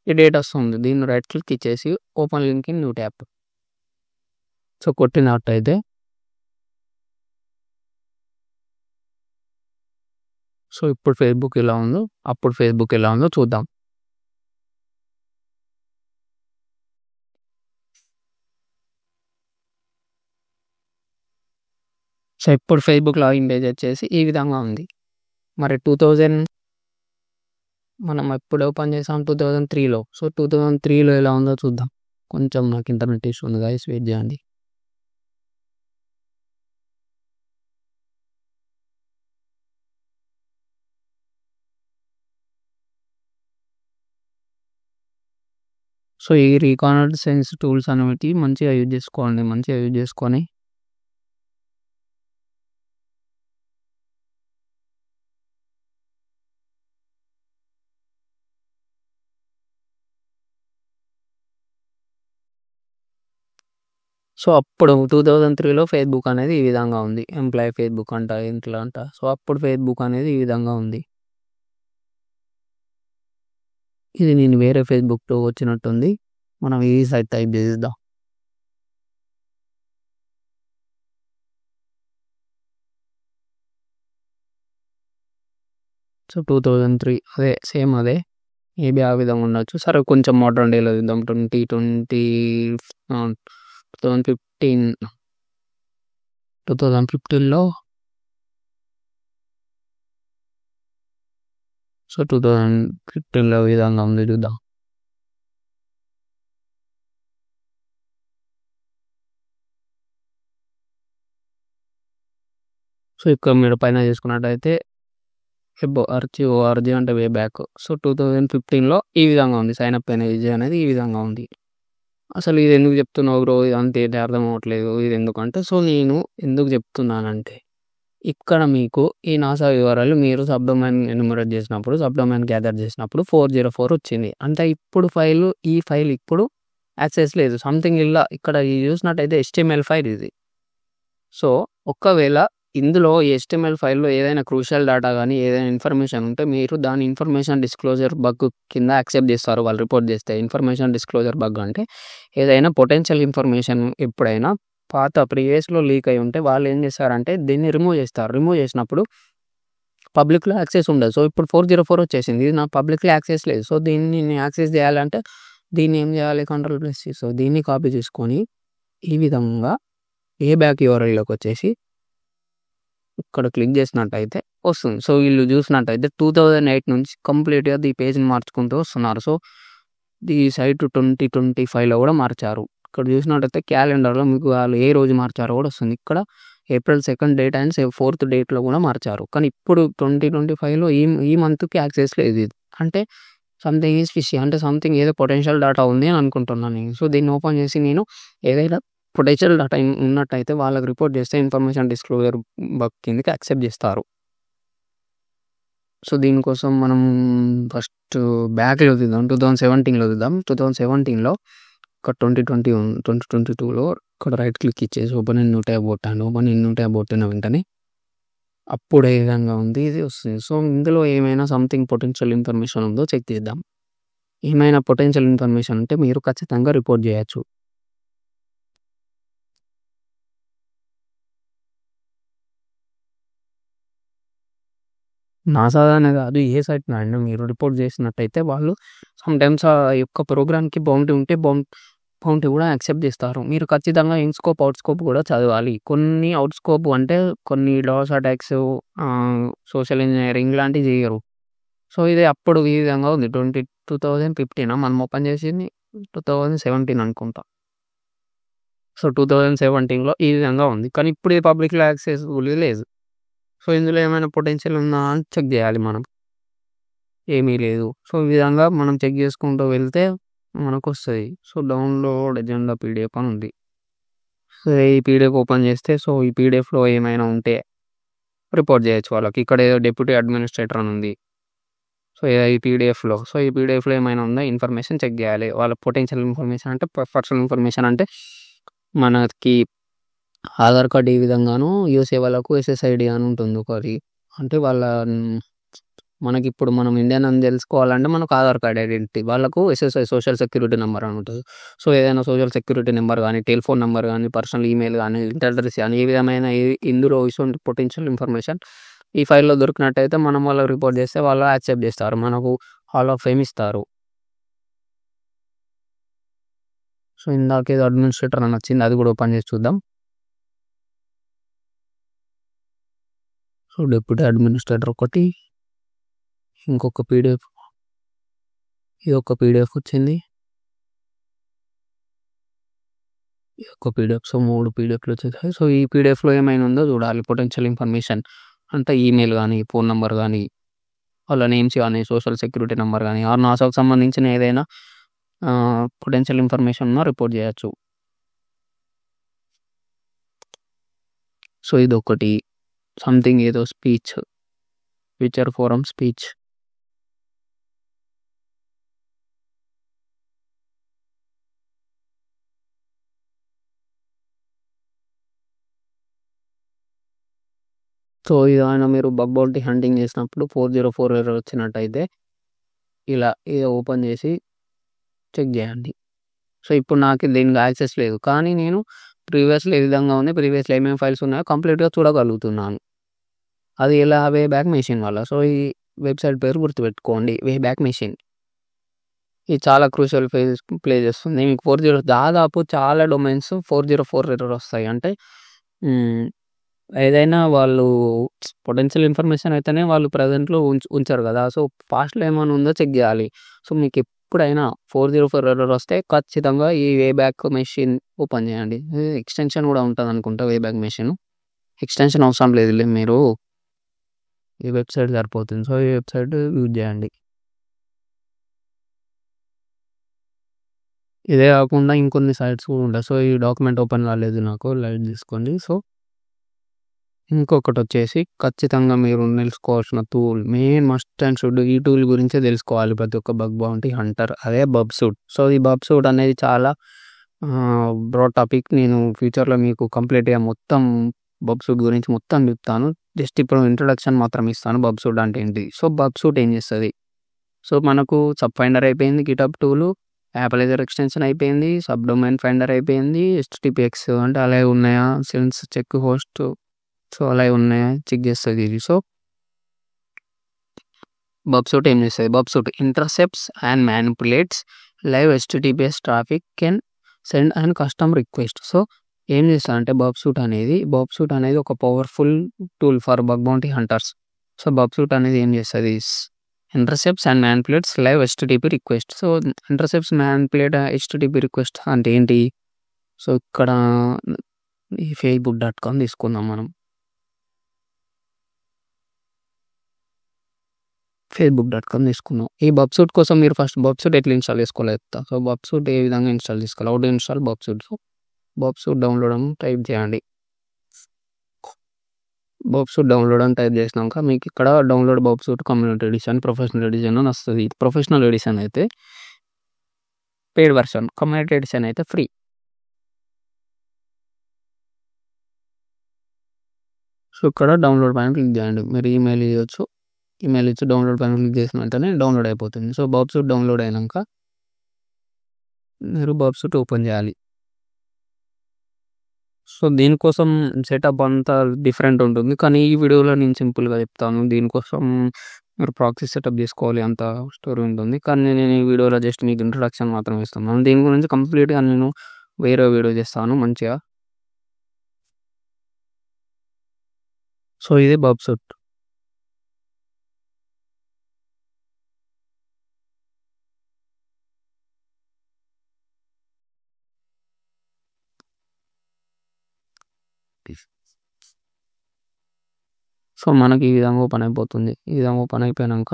ఈ డేట్ వస్తుంది. దీన్ని రైట్ క్లిక్ ఇచ్చేసి open link in new tab. So, కొట్టినట్టయితే సో, ఇప్పుడు ఫేస్‌బుక్ ఎలా ఉందో, అప్పుడు ఫేస్‌బుక్ ఎలా ఉందో చూద్దాం. సో, ఇప్పుడు ఫేస్‌బుక్ లాగిన్ పేజ్ వచ్చేసి ఈ విధంగా ఉంది. మరి 2000 మనం ఎప్పుడు ఓపెన్ చేసాం 2003లో. సో, 2003లో ఎలా ఉందో చూద్దాం. కొంచెం నాకు ఇంటర్నెట్ ఇష్యూ ఉంది గైస్, వెయిట్ చేయండి. సో, ఈ రికనాissance టూల్స్ అనేవి మంచిగా యూజ్ చేసుకోండి. మంచిగా యూజ్ చేసుకొని సో, అప్పుడు 2003లో ఫేస్‌బుక్ అనేది ఈ విధంగా ఉంది. ఎంప్లాయీ ఫేస్‌బుక్ అంట, ఇట్లా అంట. సో, అప్పుడు ఫేస్‌బుక్ అనేది ఈ విధంగా ఉంది. ఇది నేను వేరే ఫేస్‌బుక్‌తో వచ్చినట్టుంది. మనం ఈ సైట్ టైప్ చేసేద్దాం. సో, 2003 అదే సేమ్ అదే. మేబీ ఆ విధంగా ఉండొచ్చు. సరే కొంచెం మోడర్న్ డేలో చూద్దాం. 2015లో సో, 2015లో ఈ విధంగా ఉంది చూద్దాం. సో, ఇక్కడ మీరు పైన చూసుకున్నట్టయితే ఆర్జీ అంటే వే బ్యాక్. సో, 2015లో ఈ విధంగా ఉంది. సైన్ అప్ పేజ్ అనేది ఈ విధంగా ఉంది. అసలు ఇది ఎందుకు చెప్తున్నావు బ్రో, ఇదంతా ఏంటి అర్థం అవ్వట్లేదు, ఇది ఎందుకంటే సో, నేను ఎందుకు చెప్తున్నానంటే ఇక్కడ మీకు ఈ నాసా వివరాలు మీరు సబ్‌డొమైన్ ఎన్యుమరేట్ చేసినప్పుడు, సబ్‌డొమైన్ గ్యాదర్ చేసినప్పుడు 404 వచ్చింది. అంటే ఇప్పుడు ఈ ఫైల్ ఇప్పుడు యాక్సెస్ లేదు. సంథింగ్ ఇలా ఇక్కడ చూసినట్టయితే HTML ఫైల్ ఇది. సో, ఒకవేళ ఇందులో HTML ఫైల్‌లో ఏదైనా క్రూషియల్ డేటా గానీ, ఏదైనా ఇన్ఫర్మేషన్ ఉంటే మీరు దాని ఇన్ఫర్మేషన్ డిస్క్లోజర్ బగ్ కింద యాక్సెప్ట్ చేస్తారు వాళ్ళు రిపోర్ట్ చేస్తే. ఇన్ఫర్మేషన్ డిస్క్లోజర్ బగ్ అంటే ఏదైనా పొటెన్షియల్ ఇన్ఫర్మేషన్ ఎప్పుడైనా పాత ప్రీవియస్‌లో లీక్ అయ్యి ఉంటే వాళ్ళు ఏం చేస్తారంటే దీన్ని రిమూవ్ చేస్తారు. రిమూవ్ చేసినప్పుడు పబ్లిక్‌లో యాక్సెస్ ఉండదు. సో, ఇప్పుడు 404 వచ్చేసింది. ఇది నాకు పబ్లిక్‌లో యాక్సెస్ లేదు. సో, దీన్ని నేను యాక్సెస్ చేయాలంటే దీన్ని ఏం చేయాలి, కంట్రోల్+C. సో, దీన్ని కాపీ చేసుకొని ఈ విధంగా ఏ బ్యాక్ యూఆర్ఎల్‌లోకి వచ్చేసి ఇక్కడ క్లిక్ చేసినట్టయితే వస్తుంది. సో, వీళ్ళు చూసినట్టయితే 2008 నుంచి కంప్లీట్‌గా ఈ పేజ్‌ని మార్చుకుంటూ వస్తున్నారు. సో, ఈ సైట్ 2025లో కూడా మార్చారు. ఇక్కడ చూసినట్టయితే క్యాలెండర్‌లో మీకు వాళ్ళు ఏ రోజు మార్చారో కూడా వస్తుంది. ఇక్కడ April 2 డేట్ అండ్ 4th డేట్‌లో కూడా మార్చారు. కానీ ఇప్పుడు 2025లో ఈ మంత్‌కి యాక్సెస్ లేదు ఇది. అంటే సంథింగ్ ఈజ్ ఫిషీ. అంటే సంథింగ్ ఏదో పొటెన్షియల్ డేటా ఉంది అని అనుకుంటున్నాను నేను. సో, దీన్ని ఓపెన్ చేసి నేను ఏదైనా పొటెన్షియల్ డేటా ఉన్నట్టయితే వాళ్ళకి రిపోర్ట్ చేస్తే ఇన్ఫర్మేషన్ డిస్క్లోజర్ బగ్ కిందకి యాక్సెప్ట్ చేస్తారు. సో, దీనికోసం మనం ఫస్ట్ బ్యాక్‌లో చూద్దాం. 2017లో చూద్దాం. 2017లో ఇక్కడ 2022లో ఇక్కడ రైట్ క్లిక్ ఇచ్చేసి ఓపెన్ ఇన్ న్యూ ట్యాబ్ కొట్టాను. ఓపెన్ ఇన్ న్యూ ట్యాబ్ కొట్టిన వెంటనే అప్పుడు ఏ విధంగా ఉంది ఇది వస్తుంది. సో, ఇందులో ఏమైనా సంథింగ్ పొటెన్షియల్ ఇన్ఫర్మేషన్ ఉందో చెక్ చేద్దాం. ఏమైనా పొటెన్షియల్ ఇన్ఫర్మేషన్ ఉంటే మీరు ఖచ్చితంగా రిపోర్ట్ చేయొచ్చు. నాసాదనే కాదు, ఏ సైట్‌నైనా మీరు రిపోర్ట్ చేసినట్టయితే వాళ్ళు సమ్‌టైమ్స్ ఆ యొక్క ప్రోగ్రామ్‌కి బౌంటీ ఉంటే బౌంటీ కూడా యాక్సెప్ట్ చేస్తారు. మీరు ఖచ్చితంగా ఇన్ స్కోప్, అవుట్ స్కోప్ కూడా చదవాలి. కొన్ని అవుట్ స్కోప్ అంటే కొన్ని లాస్ అటాక్స్, సోషల్ ఇంజినీరింగ్ ఇలాంటివి చేయరు. సో, ఇది అప్పుడు ఈ విధంగా ఉంది. 2015 మనం ఓపెన్ చేసింది 2017 అనుకుంటా. సో, 2017లో ఈ విధంగా ఉంది. కానీ ఇప్పుడు ఇది పబ్లిక్‌లో యాక్సెసిబుల్ లేదు. సో, ఇందులో ఏమైనా పొటెన్షియల్ ఉందా అని చెక్ చేయాలి మనం. ఏమీ లేదు. సో, ఈ విధంగా మనం చెక్ చేసుకుంటూ వెళ్తే మనకొస్తది. సో, డౌన్‌లోడ్ ఎజెండా పీడిఎఫ్ అని ఉంది. సో, ఈ పీడిఎఫ్ ఓపెన్ చేస్తే సో, ఈ పీడిఎఫ్‌లో ఏమైనా ఉంటే రిపోర్ట్ చేయొచ్చు వాళ్ళకి. ఇక్కడ ఏదో డిప్యూటీ అడ్మినిస్ట్రేటర్ అని ఉంది. సో, ఈ పీడిఎఫ్‌లో ఏమైనా ఉందా ఇన్ఫర్మేషన్ చెక్ చేయాలి. వాళ్ళ పొటెన్షియల్ ఇన్ఫర్మేషన్ అంటే పర్సనల్ ఇన్ఫర్మేషన్ అంటే మనకి ఆధార్ కార్డ్ ఈ విధంగాను యూఎస్ఏ వాళ్ళకు SSID అని ఉంటుంది ఒకటి. అంటే మనకిప్పుడు మనం ఇండియన్ అని తెలుసుకోవాలంటే మనకు ఆధార్ కార్డ్ ఐడెంటిటీ. వాళ్ళకు ఎస్ఎస్ఐ సోషల్ సెక్యూరిటీ నంబర్ అని ఉంటది. సో, ఏదైనా సోషల్ సెక్యూరిటీ నంబర్ గానీ, టెలిఫోన్ నంబర్ గానీ, పర్సనల్ ఈమెయిల్ గానీ, ఇంటి అడ్రెస్ గానీ, ఏ విధమైన ఇందులో ఇటువంటి పొటెన్షియల్ ఇన్ఫర్మేషన్ ఈ ఫైల్‌లో దొరికినట్టయితే మనం వాళ్ళకి రిపోర్ట్ చేస్తే వాళ్ళు యాక్సెప్ట్ చేస్తారు. మనకు హాల్ ఆఫ్ ఫేమ్ ఇస్తారు. సో, ఇందాకేదో అడ్మినిస్ట్రేటర్ అని వచ్చింది. అది కూడా ఓపెన్ చేసి చూద్దాం. సో, డిప్యూటీ అడ్మినిస్ట్రేటర్ ఒకటి, ఇంకొక పీడిఎఫ్, ఇదొక పీడిఎఫ్ వచ్చింది. ఒక పీడిఎఫ్. సో, 3 పీడిఎఫ్‌లు వచ్చేసాయి. సో, ఈ పీడిఎఫ్‌లో ఏమైనా ఉందో చూడాలి. పొటెన్షియల్ ఇన్ఫర్మేషన్ అంటే ఈమెయిల్ గానీ, ఫోన్ నంబర్ గానీ, వాళ్ళ నేమ్స్ గానీ, సోషల్ సెక్యూరిటీ నంబర్ గానీ, ఆర్ నాసాకు సంబంధించిన ఏదైనా పొటెన్షియల్ ఇన్ఫర్మేషన్ ఉన్నా రిపోర్ట్ చేయొచ్చు. సో, ఇదొకటి. సంథింగ్ ఏదో speech, future forum speech. So, ఏదైనా మీరు బగ్ బౌంటీ హంటింగ్ చేసినప్పుడు 404 ఎర్రర్ వచ్చినట్టయితే ఇలా ఇది ఓపెన్ చేసి చెక్ చేయండి. సో, ఇప్పుడు నాకు దీనికి యాక్సెస్ లేదు. కానీ నేను ప్రీవియస్‌లో ఏ విధంగా ఉంది, ప్రీవియస్‌లో ఏమేమి ఫైల్స్ ఉన్నాయో కంప్లీట్‌గా చూడగలుగుతున్నాను. అది ఎలా వే బ్యాక్ మెషిన్ వల్ల. సో, ఈ వెబ్‌సైట్ పేరు గుర్తుపెట్టుకోండి, వే బ్యాక్ మెషిన్. ఇది చాలా క్రూషియల్ ఫేజ్ ప్లే చేస్తుంది. మీకు 40 దాదాపు చాలా డొమైన్స్ 404 ఎర్రర్ వస్తాయి. అంటే ఏదైనా వాళ్ళు పొటెన్షియల్ ఇన్ఫర్మేషన్ అయితేనే వాళ్ళు ప్రెజెంట్‌లో ఉంచరు కదా! సో, పాస్ట్‌లో ఏమైనా ఉందో చెక్ చేయాలి. సో, మీకు ఎప్పుడైనా 404 ఎర్రర్ వస్తే ఖచ్చితంగా ఈ వే బ్యాక్ మెషిన్ ఓపెన్ చేయండి. ఎక్స్‌టెన్షన్ కూడా ఉంటదనుకుంటా వే బ్యాక్ మెషిన్. ఎక్స్‌టెన్షన్ అవసరం లేదులే, మీరు ఈ వెబ్‌సైట్ సరిపోతుంది. సో, ఈ వెబ్‌సైట్ యూజ్ చేయండి. ఇదే కాకుండా ఇంకొన్ని సైట్స్ కూడా ఉంటాయి. సో, ఈ డాక్యుమెంట్ ఓపెన్ కాలేదు నాకు, లైట్ తీసుకోండి. సో, ఇంకొకటొచ్చేసి ఖచ్చితంగా మీరు తెలుసుకోవాల్సిన tool, main must and should ఈ టూల్ గురించే తెలుసుకోవాలి ప్రతి ఒక్క బగ్ బౌంటీ హంటర్. అదే బబ్‌సూట్. సో, ఈ బబ్‌సూట్ అనేది చాలా బ్రాడ్ టాపిక్. నేను ఫ్యూచర్‌లో మీకు కంప్లీట్‌గా మొత్తం బబ్‌సూట్ గురించి మొత్తం చెప్తాను. జస్ట్ ఇప్పుడు ఇంట్రొడక్షన్ మాత్రం ఇస్తాను బబ్‌సూట్ అంటే ఏంటి. సో, బబ్‌సూట్ ఏం చేస్తది? సో, మనకు సబ్ ఫైండర్ అయిపోయింది, గిటబ్ టూలు, యాపలైజర్ ఎక్స్‌టెన్షన్ అయిపోయింది, సబ్ డొమైన్ ఫైండర్ అయిపోయింది, హెచ్‌టిటిపిఎక్స్ అంటే అలాగే ఉన్నాయా, సెన్స్ చెక్ హోస్ట్, సో, అలాగే ఉన్నాయా చెక్ చేస్తది ఇది. సో, బబ్‌సూట్ ఏం చేస్తది? Burp Suite intercepts and manipulates live HTTPS traffic can send and custom request. So, ఏం చేస్తదంటే బబ్‌సూట్ అనేది ఒక powerful tool for bug bounty hunters. So, Burp Suite అనేది ఏం చేస్తది? Intercepts and manipulates live HTTP request. So, intercepts manipulate HTTP request అంటే ఏంటి? So, ఇక్కడ ఈ facebook.com తీసుకుందాం మనం. facebook.com తీసుకుందాం. ఈ బబ్‌సూట్ కోసం మీరు ఫస్ట్ బబ్‌సూట్ ఎట్లా ఇన్‌స్టాల్ చేసుకోవాలో చెప్తా. సో, బబ్‌సూట్ ఏ విధంగా ఇన్‌స్టాల్ చేసుకోవాలి? How to install Burp Suite. So, Burp Suite download అని టైప్ చేయండి. బబ్‌సూట్ డౌన్‌లోడ్ అని టైప్ చేసినాక మీకు ఇక్కడ download Burp Suite community edition, professional edition అని వస్తది. ప్రొఫెషనల్ ఎడిషన్ అయితే పెయిడ్ వెర్షన్, కమ్యూనిటీ ఎడిషన్ అయితే ఫ్రీ. సో, ఇక్కడ డౌన్‌లోడ్ పైన క్లిక్ చేయండి. మీరు ఈమెయిల్ ఇయ్యొచ్చు. ఈమెయిల్ ఇచ్చి డౌన్‌లోడ్ పైన క్లిక్ చేసిన వెంటనే డౌన్‌లోడ్ అయిపోతుంది. సో, బబ్‌సూట్ డౌన్‌లోడ్ అయినంక మీరు బబ్‌సూట్ ఓపెన్ చేయాలి. సో, దీనికోసం సెటప్ అంతా డిఫరెంట్ ఉంటుంది. కానీ ఈ వీడియోలో నేను సింపుల్‌గా చెప్తాను. దీనికోసం మీరు ప్రాక్సీ సెటప్ చేసుకోవాలి, అంత స్టోరీ ఉంటుంది. కానీ నేను ఈ వీడియోలో జస్ట్ మీకు ఇంట్రొడక్షన్ మాత్రమే ఇస్తున్నాను. దీని గురించి కంప్లీట్‌గా నేను వేరే వీడియో చేస్తాను మంచిగా. సో, ఇది బబ్‌సూట్. సో, మనకి ఈ విధంగా ఓపెన్ అయిపోతుంది. ఈ విధంగా ఓపెన్ అయిపోయినంక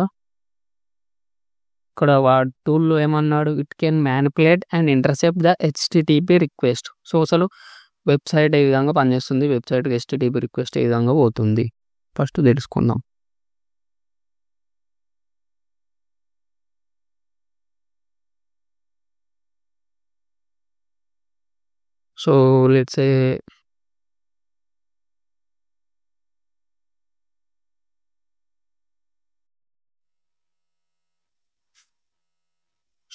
ఇక్కడ టూల్‌లో ఏమన్నాడు? It can manipulate and intercept the HTTP request. So, అసలు వెబ్‌సైట్ ఏ విధంగా పనిచేస్తుంది? వెబ్‌సైట్‌కి హెచ్‌టిటిపి రిక్వెస్ట్ ఏ విధంగా పోతుంది? ఫస్ట్ తెలుసుకుందాం. So, let's say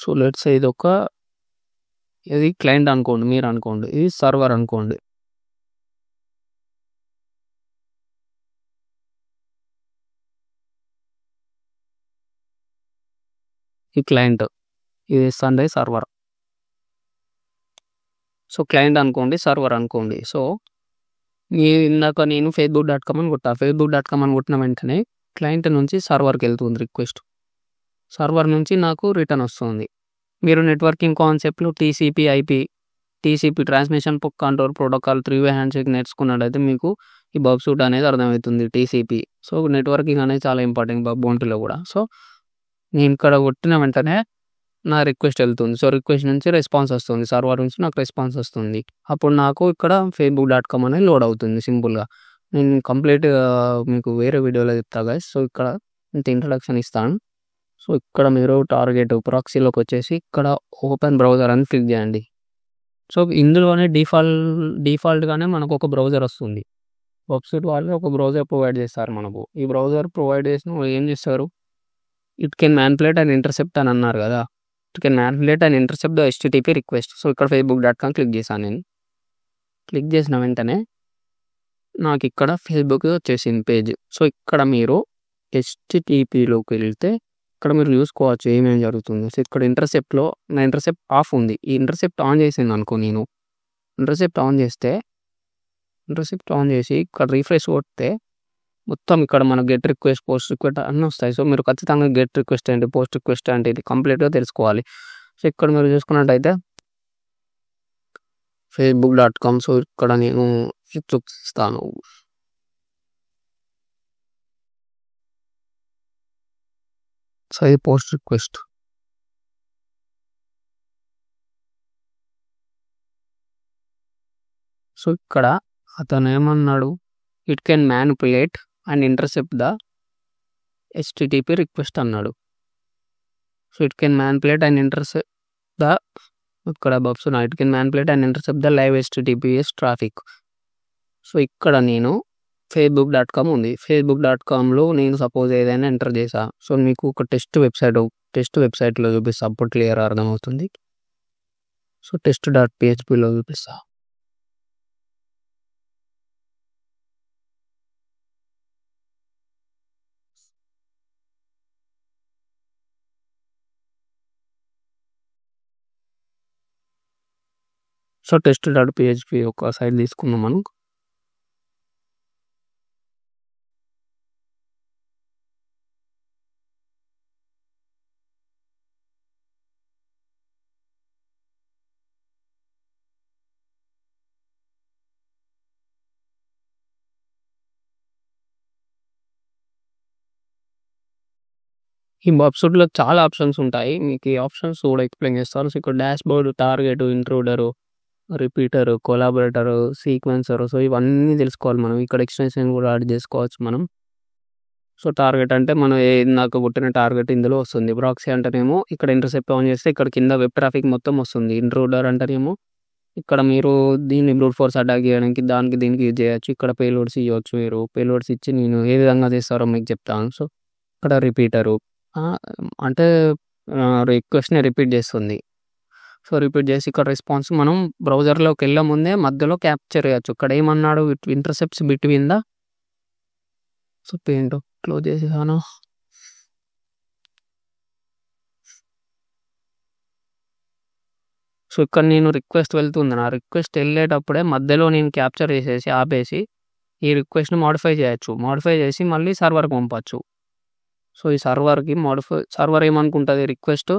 so let's say ఇది క్లయింట్ అనుకోండి, మీరు అనుకోండి, ఇది సర్వర్ అనుకోండి. ఈ క్లయింట్, ఇది సండే సర్వర్. సో క్లయింట్ అనుకోండి, సర్వర్ అనుకోండి. సో ఇందాక నేను facebook.com అని కొట్టా. facebook.com అని కొట్టిన వెంటనే క్లయింట్ నుంచి సర్వర్కి వెళ్తుంది రిక్వెస్ట్. సర్వర్ నుంచి నాకు రిటర్న్ వస్తుంది. మీరు నెట్వర్కింగ్ కాన్సెప్ట్లు TCP transmission control protocol 3-way handshake నేర్చుకున్నట్టయితే మీకు ఈ బబ్ సూట్ అనేది అర్థమవుతుంది. టీసీపీ, సో నెట్వర్కింగ్ అనేది చాలా ఇంపార్టెంట్ బౌంటీలో కూడా. సో నేను ఇక్కడ కొట్టిన వెంటనే నా రిక్వెస్ట్ వెళ్తుంది. సో రిక్వెస్ట్ నుంచి రెస్పాన్స్ వస్తుంది, సర్వర్ నుంచి నాకు రెస్పాన్స్ వస్తుంది. అప్పుడు నాకు ఇక్కడ facebook.com అనేది లోడ్ అవుతుంది సింపుల్గా. నేను కంప్లీట్ మీకు వేరే వీడియోలో చెప్తా గైస్. సో ఇక్కడ ఇంత ఇంట్రడక్షన్ ఇస్తాను. సో ఇక్కడ మీరు టార్గెట్ ప్రాక్సీలోకి వచ్చేసి ఇక్కడ ఓపెన్ బ్రౌజర్ అని క్లిక్ చేయండి. సో ఇందులోనే డిఫాల్ట్గానే మనకు ఒక బ్రౌజర్ వస్తుంది. వెబ్సైట్ వాళ్ళు ఒక బ్రౌజర్ ప్రొవైడ్ చేస్తారు మనకు. ఈ బ్రౌజర్ ప్రొవైడ్ చేసిన ఏం చేస్తారు, it can manipulate and intercept అని అన్నారు కదా. It can manipulate and intercept the HTTP request. So ఇక్కడ facebook.com క్లిక్ చేశాను. నేను క్లిక్ చేసిన వెంటనే నాకు ఇక్కడ ఫేస్బుక్ వచ్చేసింది పేజ్. సో ఇక్కడ మీరు HTTPలోకి వెళ్తే ఇక్కడ మీరు చూసుకోవచ్చు ఏమేమి జరుగుతుంది. సో ఇక్కడ నా ఇంటర్సెప్ట్ ఆఫ్ ఉంది. ఈ ఇంటర్సెప్ట్ ఆన్ చేసింది అనుకో, నేను ఇంటర్సెప్ట్ ఆన్ చేసి ఇక్కడ రీఫ్రెష్ కొడితే మొత్తం ఇక్కడ మన గెట్ రిక్వెస్ట్, పోస్ట్ రిక్వెస్ట్ అన్నీ వస్తాయి. సో మీరు ఖచ్చితంగా గెట్ రిక్వెస్ట్ ఏంటి, పోస్ట్ రిక్వెస్ట్ అంటే ఇది కంప్లీట్గా తెలుసుకోవాలి. సో ఇక్కడ మీరు చూసుకున్నట్టయితే facebook.com. సో ఇక్కడ నేను చూపిస్తాను. సో ఇది పోస్ట్ రిక్వెస్ట్. సో ఇక్కడ అతను ఏమన్నాడు, it can manipulate and intercept the HTTP request అన్నాడు. So it can manipulate and intercept the ఇక్కడ బబ్స్ it can manipulate and intercept the live HTTPS traffic. So ఇక్కడ నేను facebook.com ఉంది. facebook.comలో నేను సపోజ్ ఏదైనా ఎంటర్ చేసా. సో మీకు ఒక టెస్ట్ వెబ్సైట్లో చూపిస్తా, అప్పుడు క్లియర్ అర్థమవుతుంది. సో test.phpలో చూపిస్తా. సో test.php ఒక సైట్ తీసుకున్నాం మనం. ఈ వెబ్సైట్లో చాలా ఆప్షన్స్ ఉంటాయి. మీకు ఈ ఆప్షన్స్ కూడా ఎక్స్ప్లెయిన్ చేస్తాను. సో ఇక్కడ డాష్ బోర్డ్, టార్గెట్, ఇంట్రూడరు, రిపీటరు, కొలాబరేటరు, సీక్వెన్సరు, సో ఇవన్నీ తెలుసుకోవాలి మనం. ఇక్కడ ఎక్స్టెన్షన్ కూడా యాడ్ చేసుకోవచ్చు మనం. సో టార్గెట్ అంటే మనం ఇందాక కొట్టిన టార్గెట్ ఇందులో వస్తుంది. ప్రాక్సీ అంటేనేమో ఇక్కడ ఇంటర్సెప్ట్ ఆన్ చేస్తే ఇక్కడ కింద వెబ్ ట్రాఫిక్ మొత్తం వస్తుంది. ఇంట్రూడర్ అంటేనేమో ఇక్కడ మీరు దీన్ని బ్రూట్ ఫోర్స్ అటాక్ చేయడానికి దీనికి యూజ్ చేయొచ్చు. ఇక్కడ పేలోడ్స్ ఇవ్వచ్చు. మీరు పేలోడ్స్ ఇచ్చి నేను ఏ విధంగా చేస్తారో మీకు చెప్తాను. సో ఇక్కడ రిపీటరు అంటే రిక్వెస్ట్ని రిపీట్ చేస్తుంది. సో రిపీట్ చేసి ఇక్కడ రెస్పాన్స్ మనం బ్రౌజర్లోకి వెళ్ళే ముందే మధ్యలో క్యాప్చర్ చేయొచ్చు. ఇక్కడ ఏమన్నాడు, ఇంటర్సెప్ట్స్ బిట్వీన్ ద. సో ఏంటో క్లోజ్ చేసేసాను. సో ఇక్కడ నేను రిక్వెస్ట్ వెళ్తుంది. నా రిక్వెస్ట్ వెళ్ళేటప్పుడే మధ్యలో నేను క్యాప్చర్ చేసేసి ఆపేసి ఈ రిక్వెస్ట్ని మోడిఫై చేయొచ్చు. మోడిఫై చేసి మళ్ళీ సర్వర్కి పంపచ్చు. సో ఈ సర్వర్ ఏమనుకుంటుంది, రిక్వెస్ట్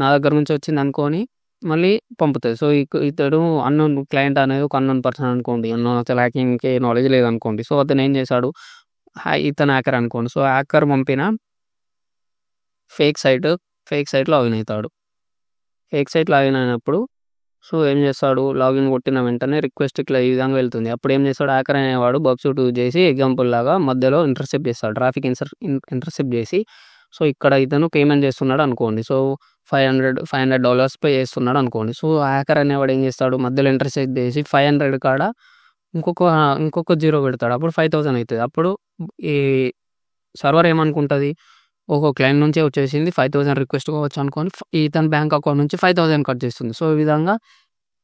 నా దగ్గర నుంచి వచ్చింది అనుకొని మళ్ళీ పంపుతుంది. సో ఇతడు అన్నోన్ క్లయింట్ అనేది ఒక అన్నోన్ పర్సన్ అనుకోండి, అసలు హ్యాకింగ్కి నాలెడ్జ్ లేదనుకోండి. సో అతను ఏం చేశాడు, ఇతను హ్యాకర్ అనుకోండి. సో హ్యాకర్ పంపిన ఫేక్ సైట్లో లాగిన్ అవుతాడు. ఫేక్ సైట్ లాగిన్ అయినప్పుడు సో ఏం చేస్తాడు, లాగిన్ కొట్టిన వెంటనే రిక్వెస్ట్ ఇట్లా ఈ విధంగా వెళ్తుంది. అప్పుడు ఏం చేస్తాడు, హ్యాకర్ అనేవాడు బబ్సూట్ యూజ్ చేసి ఎగ్జాంపుల్ లాగా మధ్యలో ఇంటర్సెప్ట్ చేస్తాడు, ట్రాఫిక్ ఇంటర్సెప్ట్ చేసి. సో ఇక్కడ ఇతను పేమెంట్ చేస్తున్నాడు అనుకోండి. సో $500 పే చేస్తున్నాడు అనుకోండి. సో హ్యాకర్ అనేవాడు ఏం చేస్తాడు, మధ్యలో ఇంటర్సెప్ట్ చేసి 500 కాడ ఇంకొక జీరో పెడతాడు. అప్పుడు 5000 అవుతుంది. అప్పుడు ఈ సర్వర్ ఏమనుకుంటుంది, ఒక క్లయింట్ నుంచే వచ్చేసింది 5000 రిక్వెస్ట్ కావచ్చు అనుకోని ఇతని బ్యాంక్ అకౌంట్ నుంచి 5000 కట్ చేస్తుంది. సో, ఈ విధంగా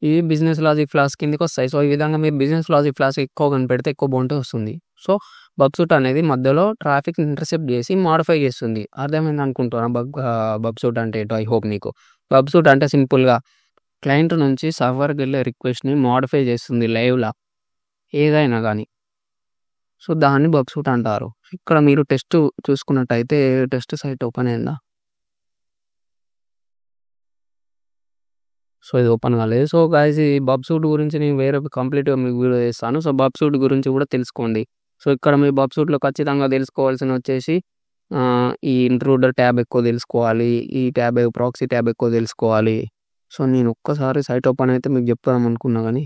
ఈ బిజినెస్ లాజిక్ ఫ్లాస్ కిందకొస్తాయి. సో, ఈ విధంగా మీరు బిజినెస్ లాజిక్ ఫ్లాస్ ఎక్కువ కనిపెడితే ఎక్కువ బౌంటీ వస్తుంది. సో, బగ్‌సూట్ అనేది మధ్యలో ట్రాఫిక్‌ని ఇంటర్సెప్ట్ చేసి మోడిఫై చేస్తుంది. అర్థమైంది అనుకుంటున్నా బగ్‌సూట్ అంటే ఏంటో ఐ హోప్ నీకు. బగ్‌సూట్ అంటే సింపుల్‌గా క్లయింట్ నుంచి సర్వర్‌కెళ్ళే రిక్వెస్ట్‌ని మోడిఫై చేస్తుంది లైవ్‌లా ఏదైనా గానీ. సో, దాన్ని బగ్‌సూట్ అంటారు. ఇక్కడ మీరు టెస్ట్ చూసుకున్నట్టయితే టెస్ట్ సైట్ ఓపెన్ అయిందా? సో, ఇది ఓపెన్ కాలేదు. సో, గైస్ ఈ బగ్‌సూట్ గురించి నేను వేరే కంప్లీట్‌గా మీకు వీడియో చేస్తాను. సో, బగ్‌సూట్ గురించి కూడా తెలుసుకోండి. సో, ఇక్కడ మీ బగ్‌సూట్‌లో ఖచ్చితంగా తెలుసుకోవాల్సినవొచ్చేసి ఈ ఇంట్రూడర్ ట్యాబ్ ఎక్కువ తెలుసుకోవాలి. ఈ ట్యాబ్ ప్రాక్సీ ట్యాబ్ ఎక్కువ తెలుసుకోవాలి. సో, నేను ఒక్కసారి సైట్ ఓపెన్ అయితే మీకు చెప్దాం అనుకున్నా గానీ